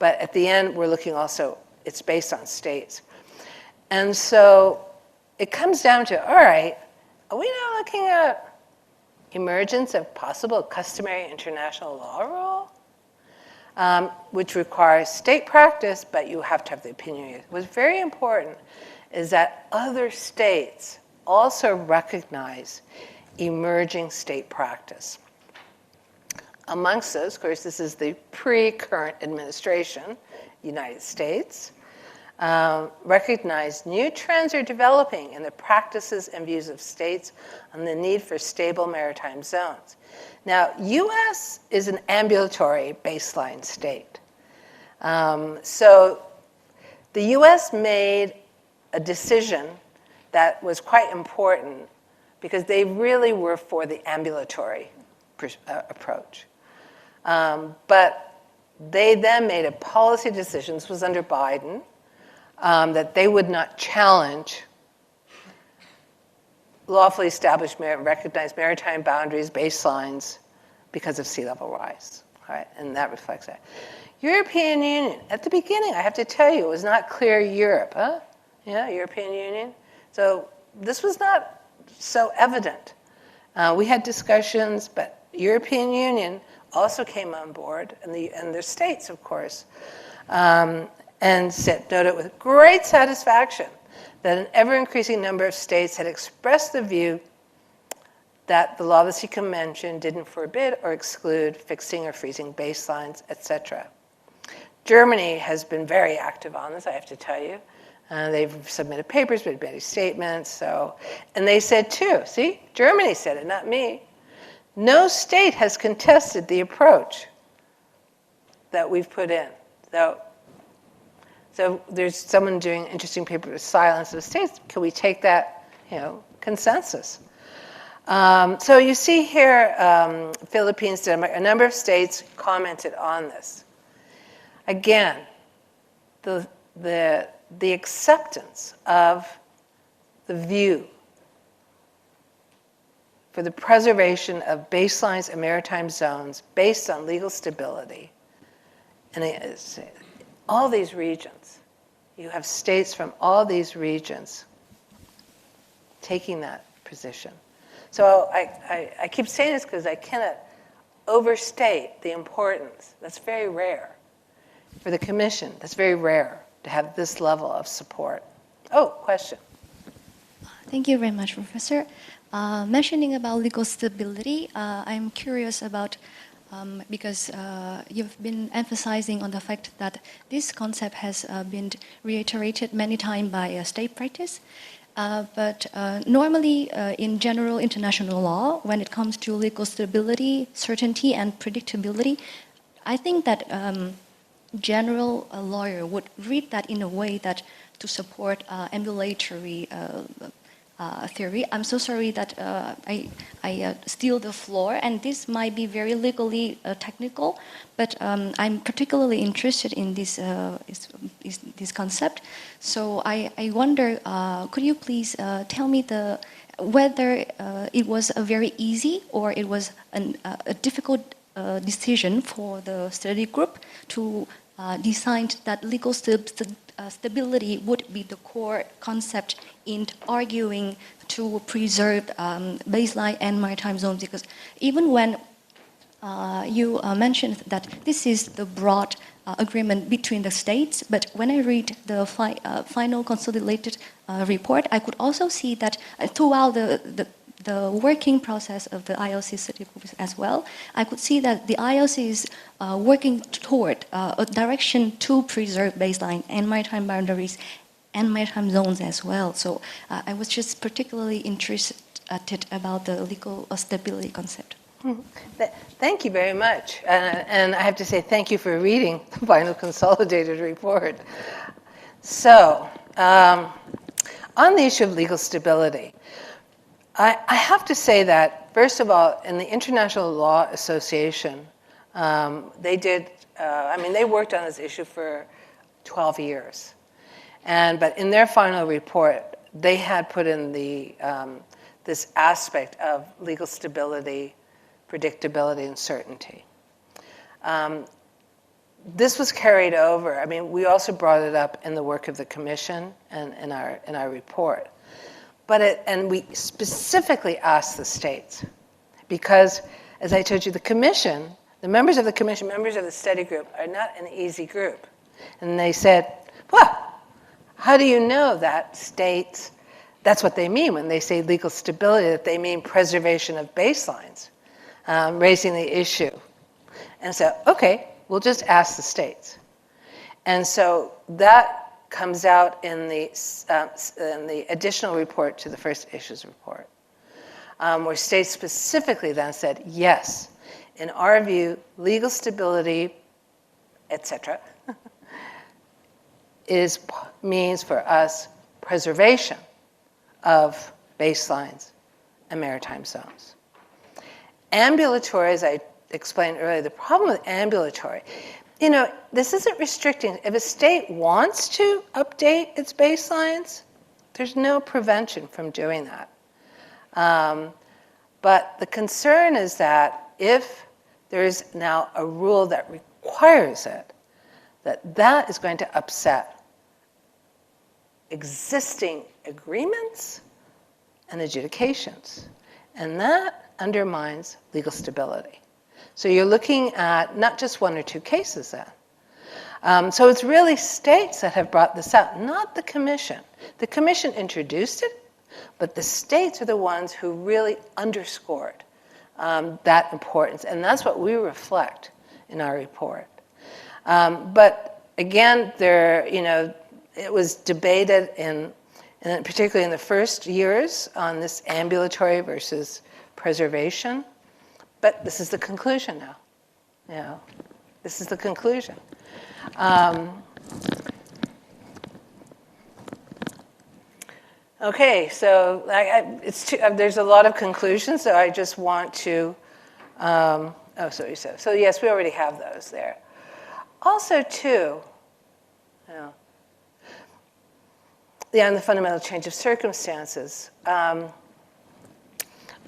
but at the end, we're looking also, it's based on states. And so it comes down to, all right, are we now looking at emergence of possible customary international law rule, which requires state practice, but you have to have the opinion. What's very important is that other states also recognize emerging state practice. Amongst those, of course, this is the pre-current administration, United States, recognize new trends are developing in the practices and views of states on the need for stable maritime zones. Now, U.S. is an ambulatory baseline state. So the U.S. made a decision that was quite important because they really were for the ambulatory approach. But they then made a policy decision, this was under Biden, that they would not challenge lawfully established, recognized maritime boundaries, baselines, because of sea level rise. All right, and that reflects that. European Union, at the beginning, I have to tell you, it was not clear Europe, huh? Yeah, European Union. So this was not so evident. We had discussions, but European Union also came on board, and their states, of course, and noted with great satisfaction that an ever-increasing number of states had expressed the view that the Law of the Sea Convention didn't forbid or exclude fixing or freezing baselines, etc. Germany has been very active on this, I have to tell you. They've submitted papers, made many statements, and they said too, see, Germany said it, not me. No state has contested the approach that we've put in. So there's someone doing an interesting paper with silence of states. Can we take that, consensus? So you see here, Philippines, Denmark, a number of states commented on this. Again, the acceptance of the view for the preservation of baselines and maritime zones based on legal stability. And all these regions, you have states from all these regions taking that position. So I keep saying this because I cannot overstate the importance. That's very rare. For the Commission, that's very rare to have this level of support. Oh, question. Thank you very much, Professor. Mentioning about legal stability, I'm curious about, because you've been emphasizing on the fact that this concept has been reiterated many times by state practice. But normally, in general international law, when it comes to legal stability, certainty, and predictability, I think that general lawyer would read that in a way that to support ambulatory theory. I'm so sorry that I steal the floor, and this might be very legally technical, but I'm particularly interested in this concept. So I wonder, could you please tell me whether it was a very easy or it was a difficult decision for the study group to decide that legal stability would be the core concept in arguing to preserve baseline and maritime zones, because even when you mentioned that this is the broad agreement between the states, but when I read the final consolidated report, I could also see that throughout the working process of the IOC study group as well, I could see that the IOC is working toward a direction to preserve baseline and maritime boundaries and maritime zones as well. So I was just particularly interested about the legal stability concept. Thank you very much. And I have to say thank you for reading the final consolidated report. So, on the issue of legal stability, I have to say that, first of all, in the International Law Association, they worked on this issue for 12 years. But in their final report, they had put in this aspect of legal stability, predictability, and certainty. This was carried over. I mean, we also brought it up in the work of the Commission and in our report. And we specifically asked the states, because, as I told you, the Commission, the members of the Commission, members of the study group, are not an easy group. And they said, well, how do you know that states, that's what they mean when they say legal stability, that they mean preservation of baselines, raising the issue. And so, okay, we'll just ask the states. And so that comes out in the additional report to the first issues report, where states specifically then said, yes, in our view, legal stability, etc., means for us preservation of baselines and maritime zones. Ambulatory, as I explained earlier, the problem with ambulatory, this isn't restricting. If a state wants to update its baselines, there's no prevention from doing that. But the concern is that if there is now a rule that requires it, that is going to upset existing agreements and adjudications. And that undermines legal stability. So you're looking at not just one or two cases then. So it's really states that have brought this out, not the Commission. The Commission introduced it, but the states are the ones who really underscored that importance. And that's what we reflect in our report. But again, it was debated particularly in the first years on this ambulatory versus preservation. But this is the conclusion now. This is the conclusion. Okay, so there's a lot of conclusions, so I just want to. So yes, we already have those there. Also, too, and the fundamental change of circumstances.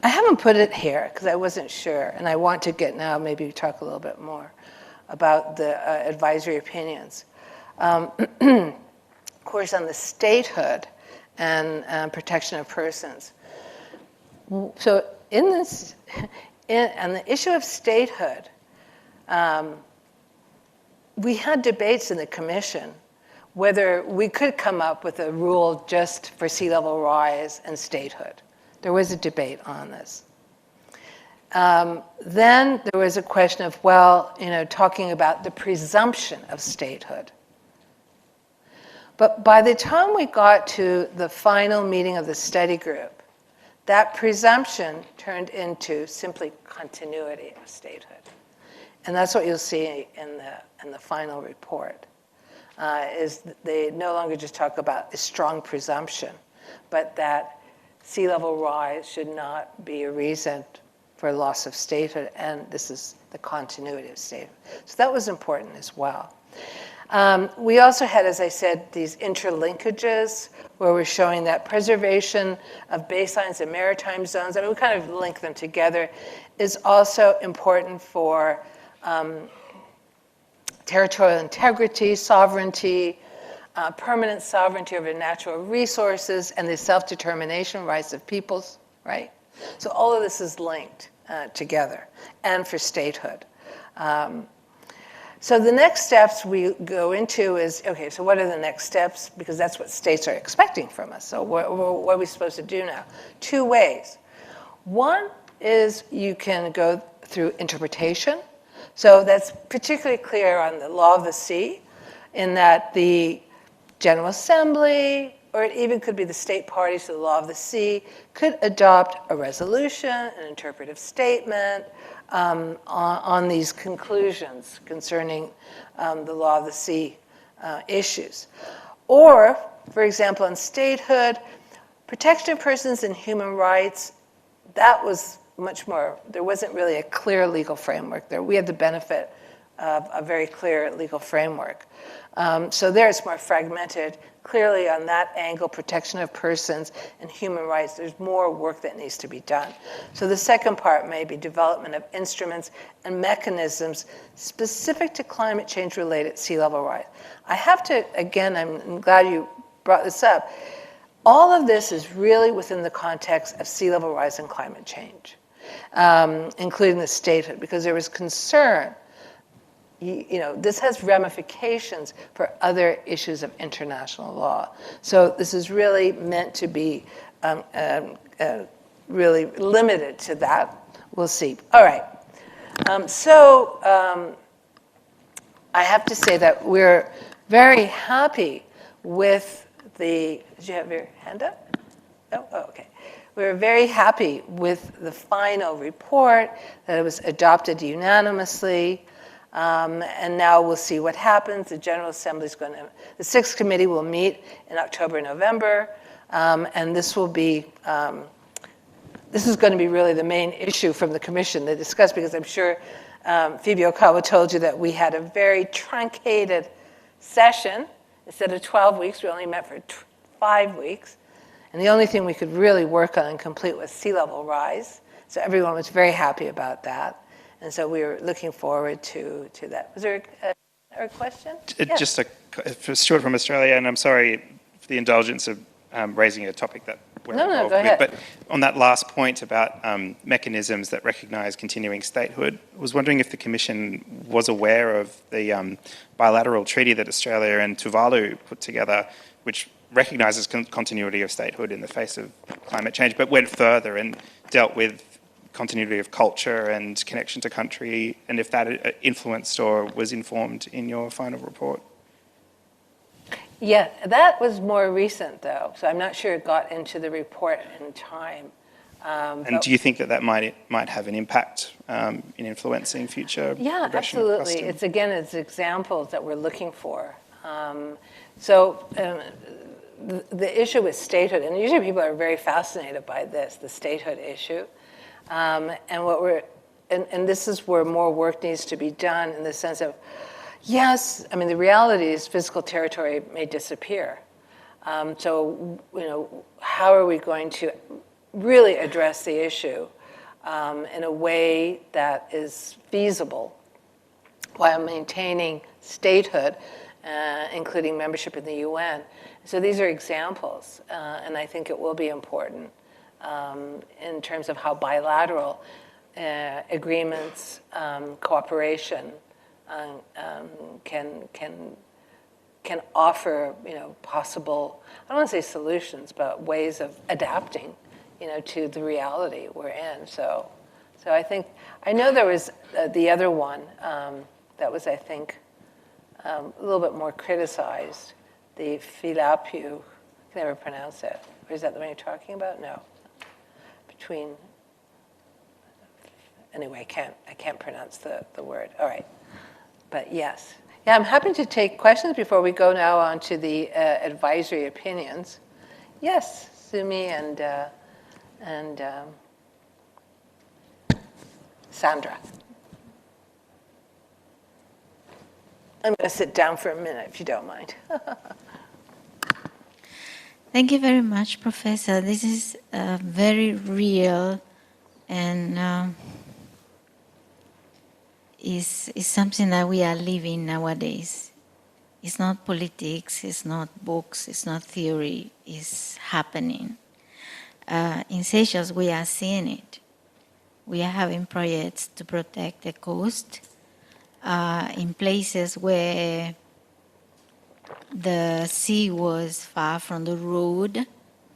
I haven't put it here because I wasn't sure, and I want to get now, maybe talk a little bit more about the advisory opinions. Of course, on the statehood and protection of persons. So on the issue of statehood, we had debates in the Commission whether we could come up with a rule just for sea level rise and statehood. There was a debate on this. Then there was a question of, talking about the presumption of statehood. But by the time we got to the final meeting of the study group, that presumption turned into simply continuity of statehood. And that's what you'll see in the final report, is they no longer just talk about a strong presumption, but that sea level rise should not be a reason for loss of statehood, and this is the continuity of statehood. So that was important as well. We also had, as I said, these interlinkages where we're showing that preservation of baselines and maritime zones, we kind of link them together, is also important for territorial integrity, sovereignty, permanent sovereignty over natural resources, and the self-determination rights of peoples, right? So all of this is linked together, and for statehood. So the next steps we go into is, okay, so what are the next steps? Because that's what states are expecting from us. So what are we supposed to do now? Two ways. One is you can go through interpretation. So that's particularly clear on the law of the sea, in that the General Assembly, or it even could be the state parties to the law of the sea, could adopt a resolution, an interpretive statement, on these conclusions concerning the law of the sea issues. Or, for example, in statehood, protection of persons and human rights, that was much more, there wasn't really a clear legal framework there. We had the benefit of a very clear legal framework. So there it's more fragmented. Clearly on that angle, protection of persons and human rights, there's more work that needs to be done. So the second part may be development of instruments and mechanisms specific to climate change related sea level rise. I have to, again, I'm glad you brought this up. All of this is really within the context of sea level rise and climate change, including the statehood, because there was concern. You know, this has ramifications for other issues of international law. So this is really meant to be really limited to that. We'll see. All right. I have to say that we're very happy with the, did you have your hand up? No? Oh, okay. We're very happy with the final report, that it was adopted unanimously. And now we'll see what happens. The General Assembly is going to, the Sixth Committee will meet in October, November, and this will be, this is going to be really the main issue from the Commission to discuss, because I'm sure Phoebe Okawa told you that we had a very truncated session. Instead of 12 weeks, we only met for 5 weeks. And the only thing we could really work on and complete was sea level rise. So everyone was very happy about that. And so we were looking forward to that. Was there a question? Just for Stuart from Australia, and I'm sorry for the indulgence of raising a topic that we're involved go ahead. with, but on that last point about mechanisms that recognise continuing statehood, I was wondering if the Commission was aware of the bilateral treaty that Australia and Tuvalu put together, which recognises continuity of statehood in the face of climate change, but went further and dealt with continuity of culture and connection to country, and if that influenced or was informed in your final report? Yeah, that was more recent, though, so I'm not sure it got into the report in time. And do you think that might have an impact in influencing future? Yeah, progression of absolutely. custom? It's examples that we're looking for. The issue with statehood, and usually people are very fascinated by this, the statehood issue. And this is where more work needs to be done, in the sense of, yes, I mean, the reality is physical territory may disappear. So, you know, how are we going to really address the issue in a way that is feasible while maintaining statehood, including membership in the UN? So these are examples, and I think it will be important. In terms of how bilateral agreements, cooperation can offer, you know, possible, I don't want to say solutions, but ways of adapting, you know, to the reality we're in. So I think, I know there was the other one that was, I think, a little bit more criticized, the Filapu, I can never pronounce it. Or is that the one you're talking about? No. Anyway, I can't pronounce the word. All right, but yes. Yeah, I'm happy to take questions before we go now on to the advisory opinions. Yes, Sumi and Sandra. I'm going to sit down for a minute, if you don't mind. Thank you very much, Professor. This is very real, and is something that we are living nowadays. It's not politics, it's not books, it's not theory, it's happening. In Seychelles, we are seeing it. We are having projects to protect the coast. in places where the sea was far from the road,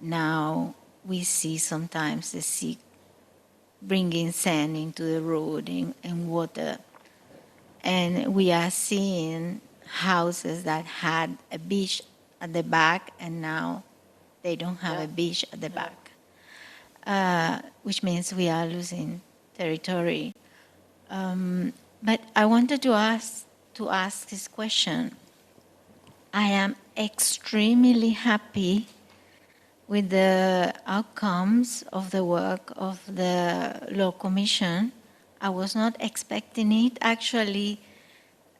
now we see sometimes the sea bringing sand into the road and water. And we are seeing houses that had a beach at the back, and now they don't have a beach at the back, which means we are losing territory. But I wanted to ask this question. I am extremely happy with the outcomes of the work of the Law Commission. I was not expecting it. Actually,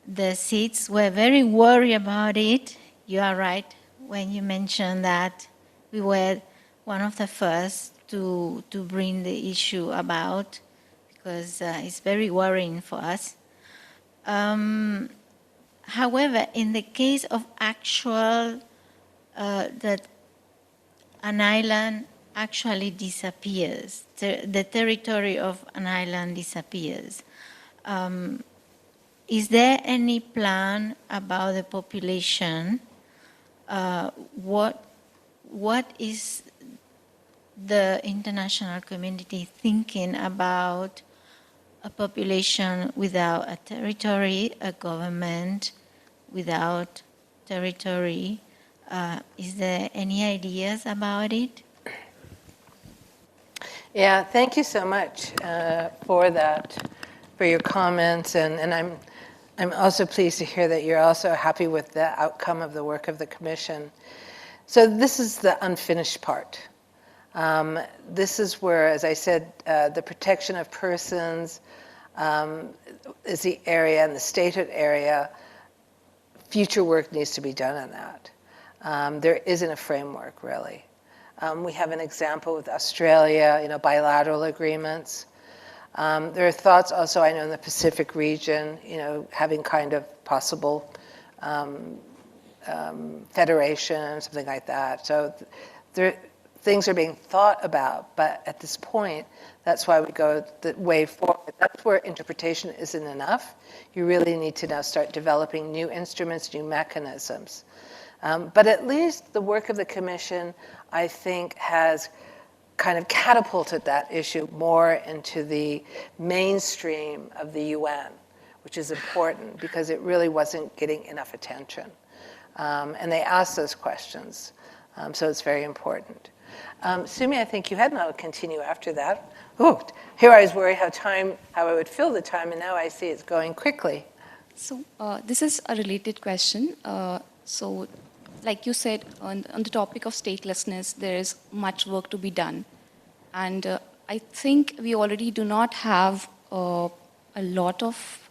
the seats were very worried about it. You are right when you mentioned that we were one of the first to bring the issue about, because it's very worrying for us. However, in the case of actual, that an island actually disappears, the territory of an island disappears, is there any plan about the population? What is the international community thinking about a population without a territory, a government without territory? Is there any ideas about it? Yeah, thank you so much for that, for your comments, and I'm also pleased to hear that you're also happy with the outcome of the work of the Commission. So this is the unfinished part. This is where, as I said, the protection of persons is the area, and the statehood area. Future work needs to be done on that. There isn't a framework, really. We have an example with Australia, bilateral agreements. There are thoughts also, I know, in the Pacific region, having kind of possible federation, something like that. So things are being thought about, but at this point, that's why we go the way forward. That's where interpretation isn't enough. You really need to now start developing new instruments, new mechanisms. But at least the work of the Commission, I think, has kind of catapulted that issue more into the mainstream of the UN, which is important because it really wasn't getting enough attention. And they asked those questions, so it's very important. Sumi, I think you had, and I'll continue after that. Oh, here I was worried how I would fill the time, and now I see it's going quickly. So this is a related question. So like you said, on the topic of statelessness, there is much work to be done. And I think we already do not have a lot of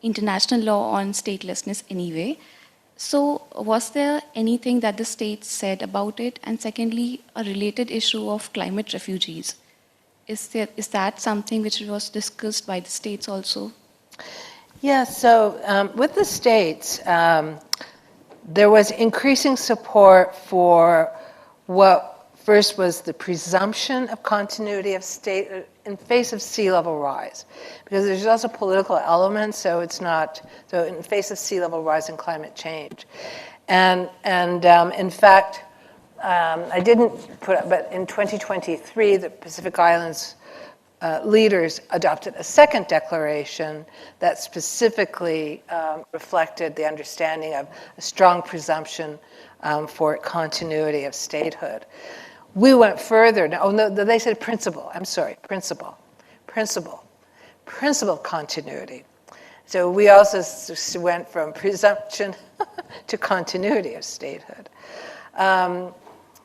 international law on statelessness anyway. So was there anything that the states said about it? And secondly, a related issue of climate refugees. Is that something which was discussed by the states also? Yeah, so with the states, there was increasing support for what first was the presumption of continuity of state in face of sea level rise, because there's also political elements, so it's not, so in face of sea level rise and climate change. And in fact, I didn't put up, but in 2023, the Pacific Islands leaders adopted a second declaration that specifically reflected the understanding of a strong presumption for continuity of statehood. We went further. No, they said principle. I'm sorry, principle continuity. So we also went from presumption to continuity of statehood.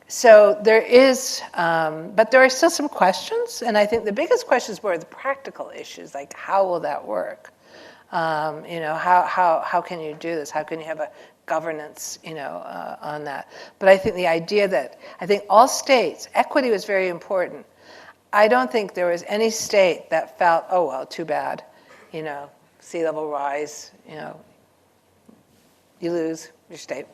So there is, but there are still some questions, and I think the biggest questions were the practical issues, like how will that work? How can you do this? How can you have a governance, on that? But I think the idea that, I think all states, equity was very important. I don't think there was any state that felt, oh, well, too bad, sea level rise, you lose your state.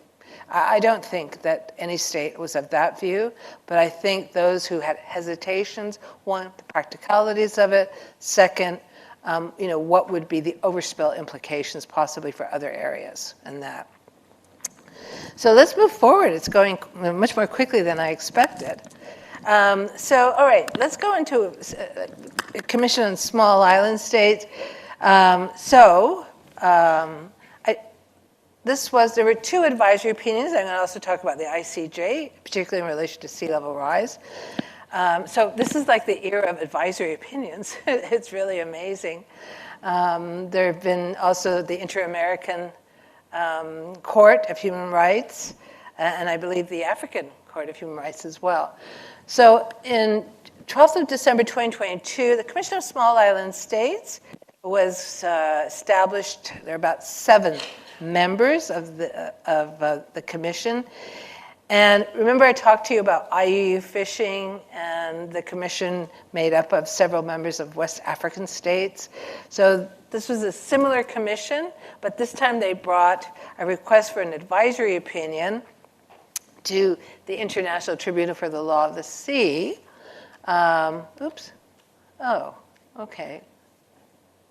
I don't think that any state was of that view, but I think those who had hesitations, one, the practicalities of it, second, what would be the overspill implications possibly for other areas and that. So let's move forward. It's going much more quickly than I expected. All right, let's go into a Commission on Small Island States. There were two advisory opinions. I'm going to also talk about the ICJ, particularly in relation to sea level rise. So this is like the era of advisory opinions. It's really amazing. There have been also the Inter-American Court of Human Rights, and I believe the African Court of Human Rights as well. So in 12th of December 2022, the Commission of Small Island States was established. There are about 7 members of the commission. And remember I talked to you about IUU fishing and the commission made up of several members of West African states. So this was a similar commission, but this time they brought a request for an advisory opinion to the International Tribunal for the Law of the Sea. Oops. Oh, okay.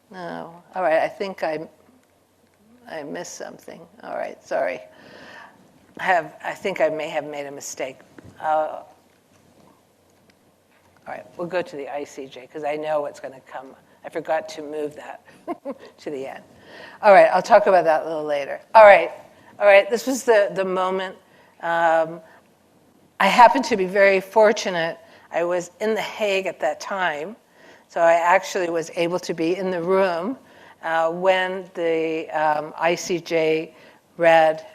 No. All right, I think I missed something. All right, sorry. I think I may have made a mistake. All right, we'll go to the ICJ because I know what's going to come. I forgot to move that to the end. All right, I'll talk about that a little later. All right, this was the moment. I happened to be very fortunate. I was in The Hague at that time, so I actually was able to be in the room when the ICJ read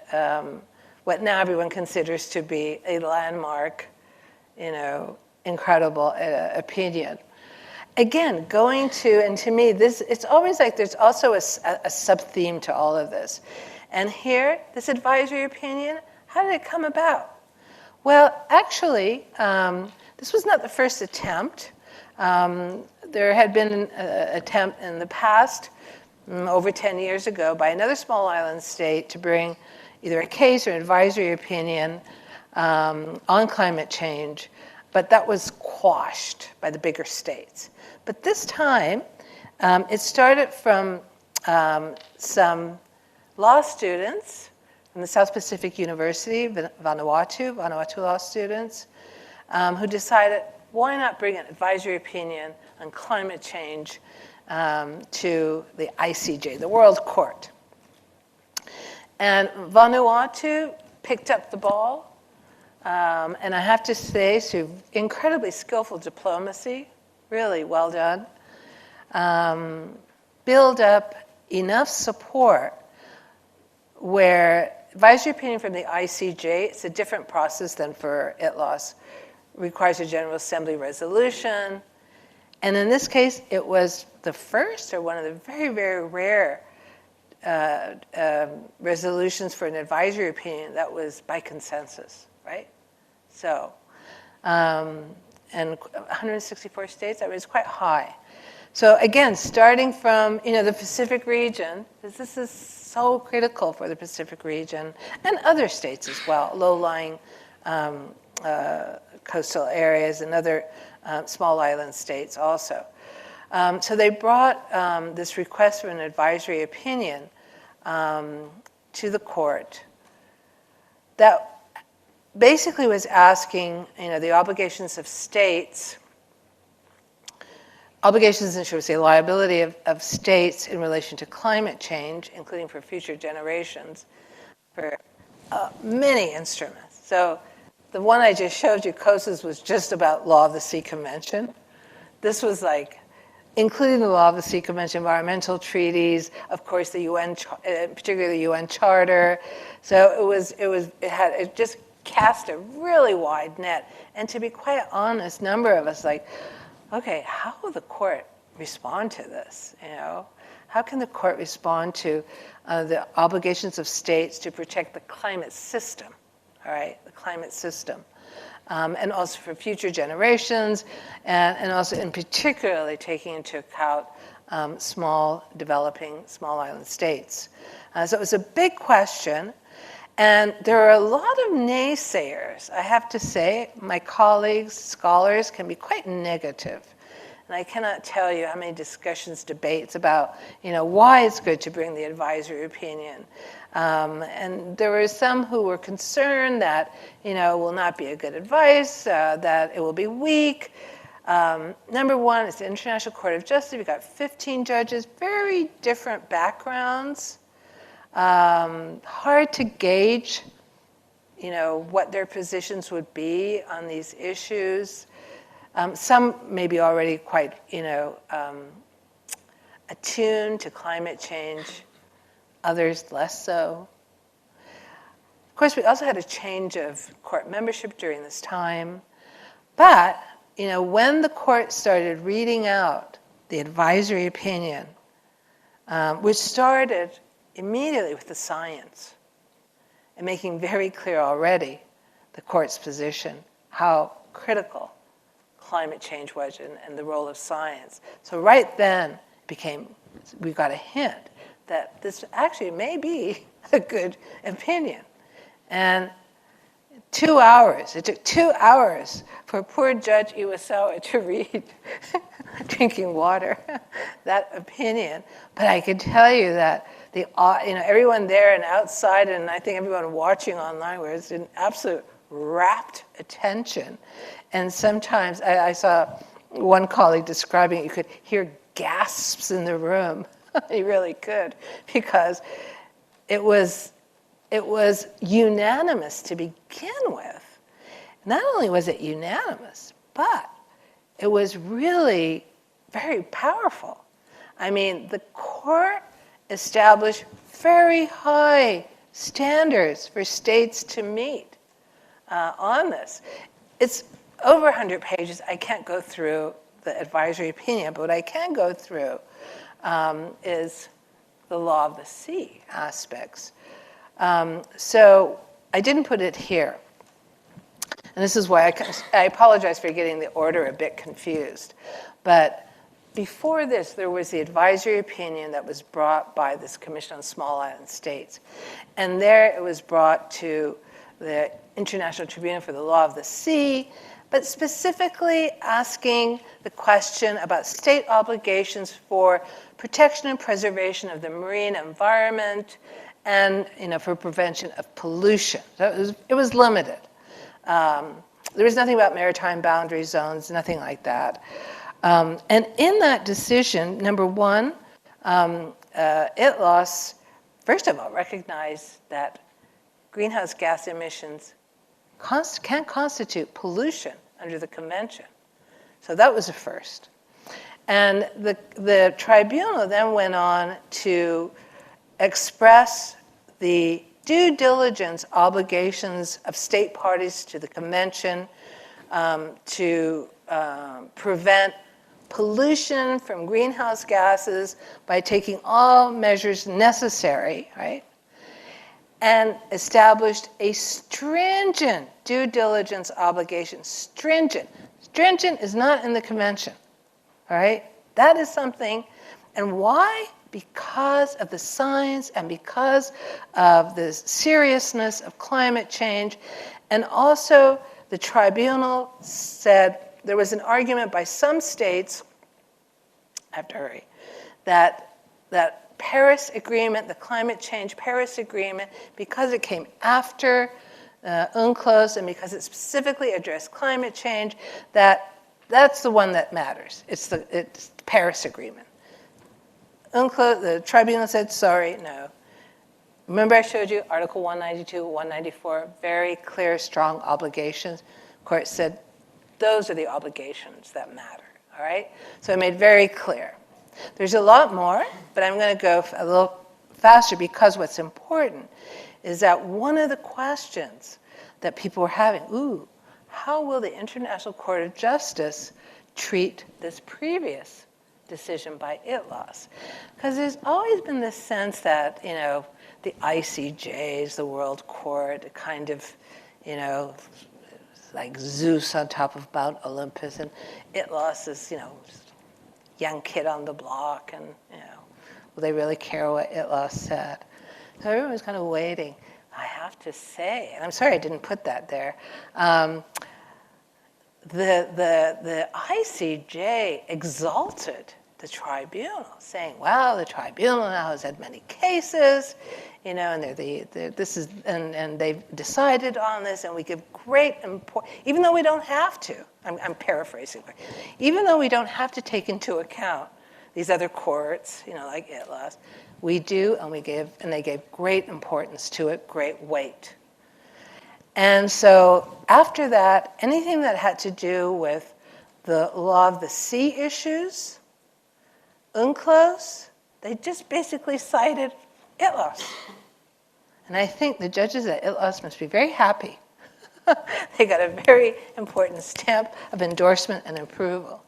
what now everyone considers to be a landmark, incredible opinion. Again, and to me, it's always like there's also a sub-theme to all of this. And here, this advisory opinion, how did it come about? Well, actually, this was not the first attempt. There had been an attempt in the past, over 10 years ago, by another small island state to bring either a case or an advisory opinion on climate change, but that was quashed by the bigger states. But this time, it started from some law students from the South Pacific University, Vanuatu law students, who decided, why not bring an advisory opinion on climate change to the ICJ, the World Court. And Vanuatu picked up the ball, and I have to say, through incredibly skillful diplomacy, really well done, build up enough support where advisory opinion from the ICJ, it's a different process than for ITLOS, requires a General Assembly resolution. And in this case, it was the first or one of the very, very rare resolutions for an advisory opinion that was by consensus, right? So, and 164 states, I mean, it's quite high. So again, starting from, the Pacific region, because this is so critical for the Pacific region and other states as well, low-lying coastal areas and other small island states also. So they brought this request for an advisory opinion to the court that basically was asking, the obligations of states, obligations and, should we say, liability of states in relation to climate change, including for future generations, for many instruments. So the one I just showed you, COSAS, was just about Law of the Sea Convention. This was like, including the Law of the Sea Convention, environmental treaties, of course, the UN, particularly the UN Charter. So it just cast a really wide net. And to be quite honest, a number of us okay, how will the court respond to this? How can the court respond to the obligations of states to protect the climate system? All right, the climate system, and also for future generations, and also in particularly taking into account developing small island states. So it was a big question, and there are a lot of naysayers. I have to say, my colleagues, scholars, can be quite negative And I cannot tell you how many discussions, debates about, why it's good to bring the advisory opinion. And there were some who were concerned that, it will not be a good advice, that it will be weak. Number one, it's the International Court of Justice. We've got 15 judges, very different backgrounds. Hard to gauge, what their positions would be on these issues. Some may be already quite, attuned to climate change, others less so. Of course, we also had a change of court membership during this time. But, when the court started reading out the advisory opinion, which started immediately with the science and making very clear already the court's position, how critical climate change was and the role of science. So right then we got a hint that this actually may be a good opinion. And 2 hours, it took 2 hours for poor Judge Iwasawa to read, drinking water, that opinion. But I can tell you that everyone there and outside, and I think everyone watching online was in absolute rapt attention. And sometimes I saw one colleague describing, you could hear gasps in the room. You really could, because it was unanimous to begin with. Not only was it unanimous, but it was really very powerful. I mean, the court established very high standards for states to meet on this. It's over 100 pages. I can't go through the advisory opinion, but what I can go through is the law of the sea aspects. So I didn't put it here. And this is why I apologize for getting the order a bit confused. But before this, there was the advisory opinion that was brought by this Commission on Small Island States. And there it was brought to the International Tribunal for the Law of the Sea, but specifically asking the question about state obligations for protection and preservation of the marine environment and for prevention of pollution. So it was limited. There was nothing about maritime boundary zones, nothing like that. And in that decision, number one, ITLOS, first of all, recognized that greenhouse gas emissions can constitute pollution under the convention. So that was a first. And the tribunal then went on to express the due diligence obligations of state parties to the convention to prevent pollution from greenhouse gases by taking all measures necessary, right? And established a stringent due diligence obligation. Stringent. Stringent is not in the convention, all right? That is something. And why? Because of the science and because of the seriousness of climate change. And also, the tribunal said there was an argument by some states, I have to hurry, that Paris Agreement, the climate change Paris Agreement, because it came after UNCLOS and because it specifically addressed climate change, that's the one that matters. It's the Paris Agreement. UNCLOS, the tribunal said, sorry, no. Remember I showed you Article 192, 194, very clear, strong obligations. The court said, those are the obligations that matter, all right? So it made very clear. There's a lot more, but I'm going to go a little faster because what's important is that one of the questions that people were having, how will the International Court of Justice treat this previous decision by ITLOS? Because there's always been this sense that, the ICJs, the World Court, kind of, like Zeus on top of Mount Olympus, and ITLOS is, young kid on the block, and, will they really care what ITLOS said? So everyone was kind of waiting. I have to say, and I'm sorry I didn't put that there, the ICJ exalted the tribunal, saying, "Well, the tribunal now has had many cases, you know, and and they've decided on this, and we give great importance, even though we don't have to." I'm paraphrasing, even though we don't have to take into account these other courts, you know, like ITLAS, we do, and they gave great importance to it, great weight. And so after that, anything that had to do with the law of the sea issues, UNCLOS, they just basically cited ITLAS. And I think the judges at ITLAS must be very happy. They got a very important stamp of endorsement and approval.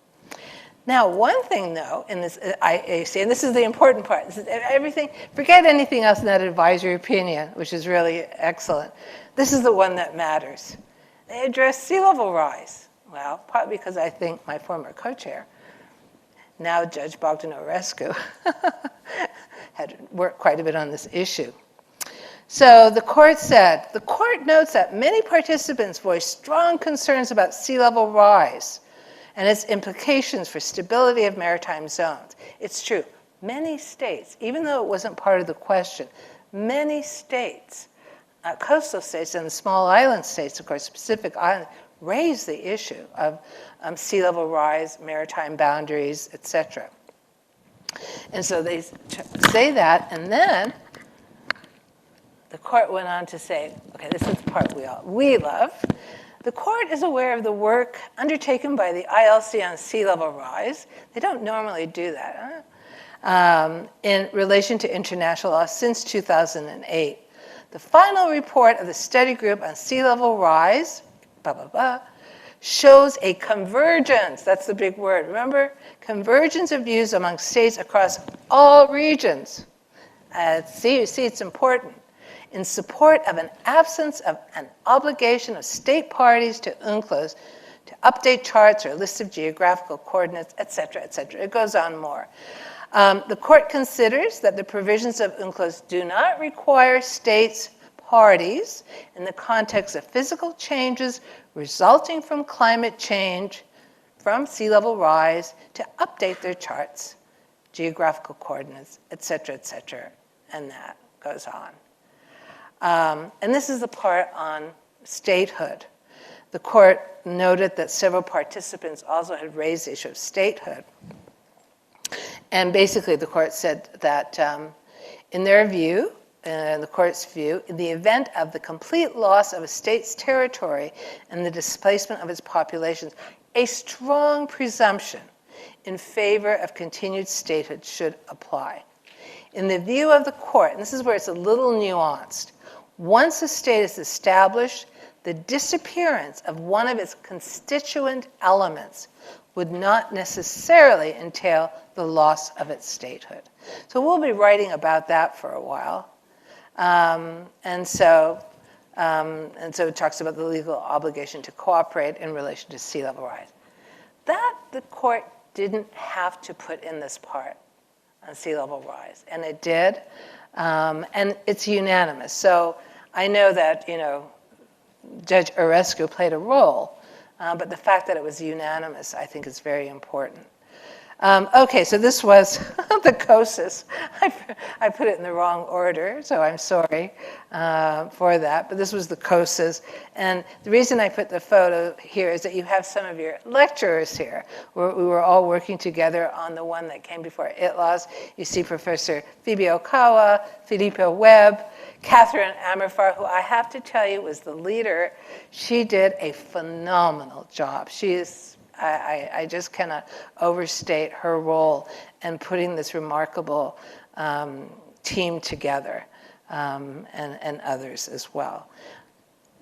Now, one thing, though, in this IAC, and this is the important part, this is everything, forget anything else in that advisory opinion, which is really excellent. This is the one that matters. They address sea level rise. Well, partly because I think my former co-chair, now Judge Bogdanorescu, had worked quite a bit on this issue. So the court said, the court notes that many participants voiced strong concerns about sea level rise and its implications for stability of maritime zones. It's true, many states, even though it wasn't part of the question, many states, coastal states and the small island states, of course, Pacific Islands, raised the issue of sea level rise, maritime boundaries, etc. And so they say that, and then the court went on to say, okay, this is the part we love. The court is aware of the work undertaken by the ILC on sea level rise. They don't normally do that, in relation to international law since 2008. The final report of the study group on sea level rise, shows a convergence, that's the big word, remember? Convergence of views among states across all regions. See, it's important. In support of an absence of an obligation of state parties to UNCLOS to update charts or lists of geographical coordinates, et cetera, et cetera. It goes on more. The court considers that the provisions of UNCLOS do not require states parties in the context of physical changes resulting from climate change, from sea level rise, to update their charts, geographical coordinates, et cetera, and that goes on. And this is the part on statehood. The court noted that several participants also had raised the issue of statehood. And basically the court said that in their view, in the court's view, in the event of the complete loss of a state's territory and the displacement of its populations, a strong presumption in favor of continued statehood should apply. In the view of the court, and this is where it's a little nuanced, once a state is established, the disappearance of one of its constituent elements would not necessarily entail the loss of its statehood. So we'll be writing about that for a while. And so it talks about the legal obligation to cooperate in relation to sea level rise. That the court didn't have to put in this part on sea level rise, and it did, and it's unanimous. So I know that, Judge Orescu played a role, but the fact that it was unanimous, I think, is very important. Okay, so this was the COSIS. I put it in the wrong order, so I'm sorry for that. But this was the COSIS. And the reason I put the photo here is that you have some of your lecturers here. We were all working together on the one that came before ITLAS. You see Professor Phoebe Okawa, Filippo Webb, Catherine Amerfar, who I have to tell you was the leader. She did a phenomenal job. She is... I just cannot overstate her role in putting this remarkable team together, and others as well.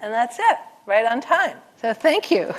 And that's it, right on time. So thank you.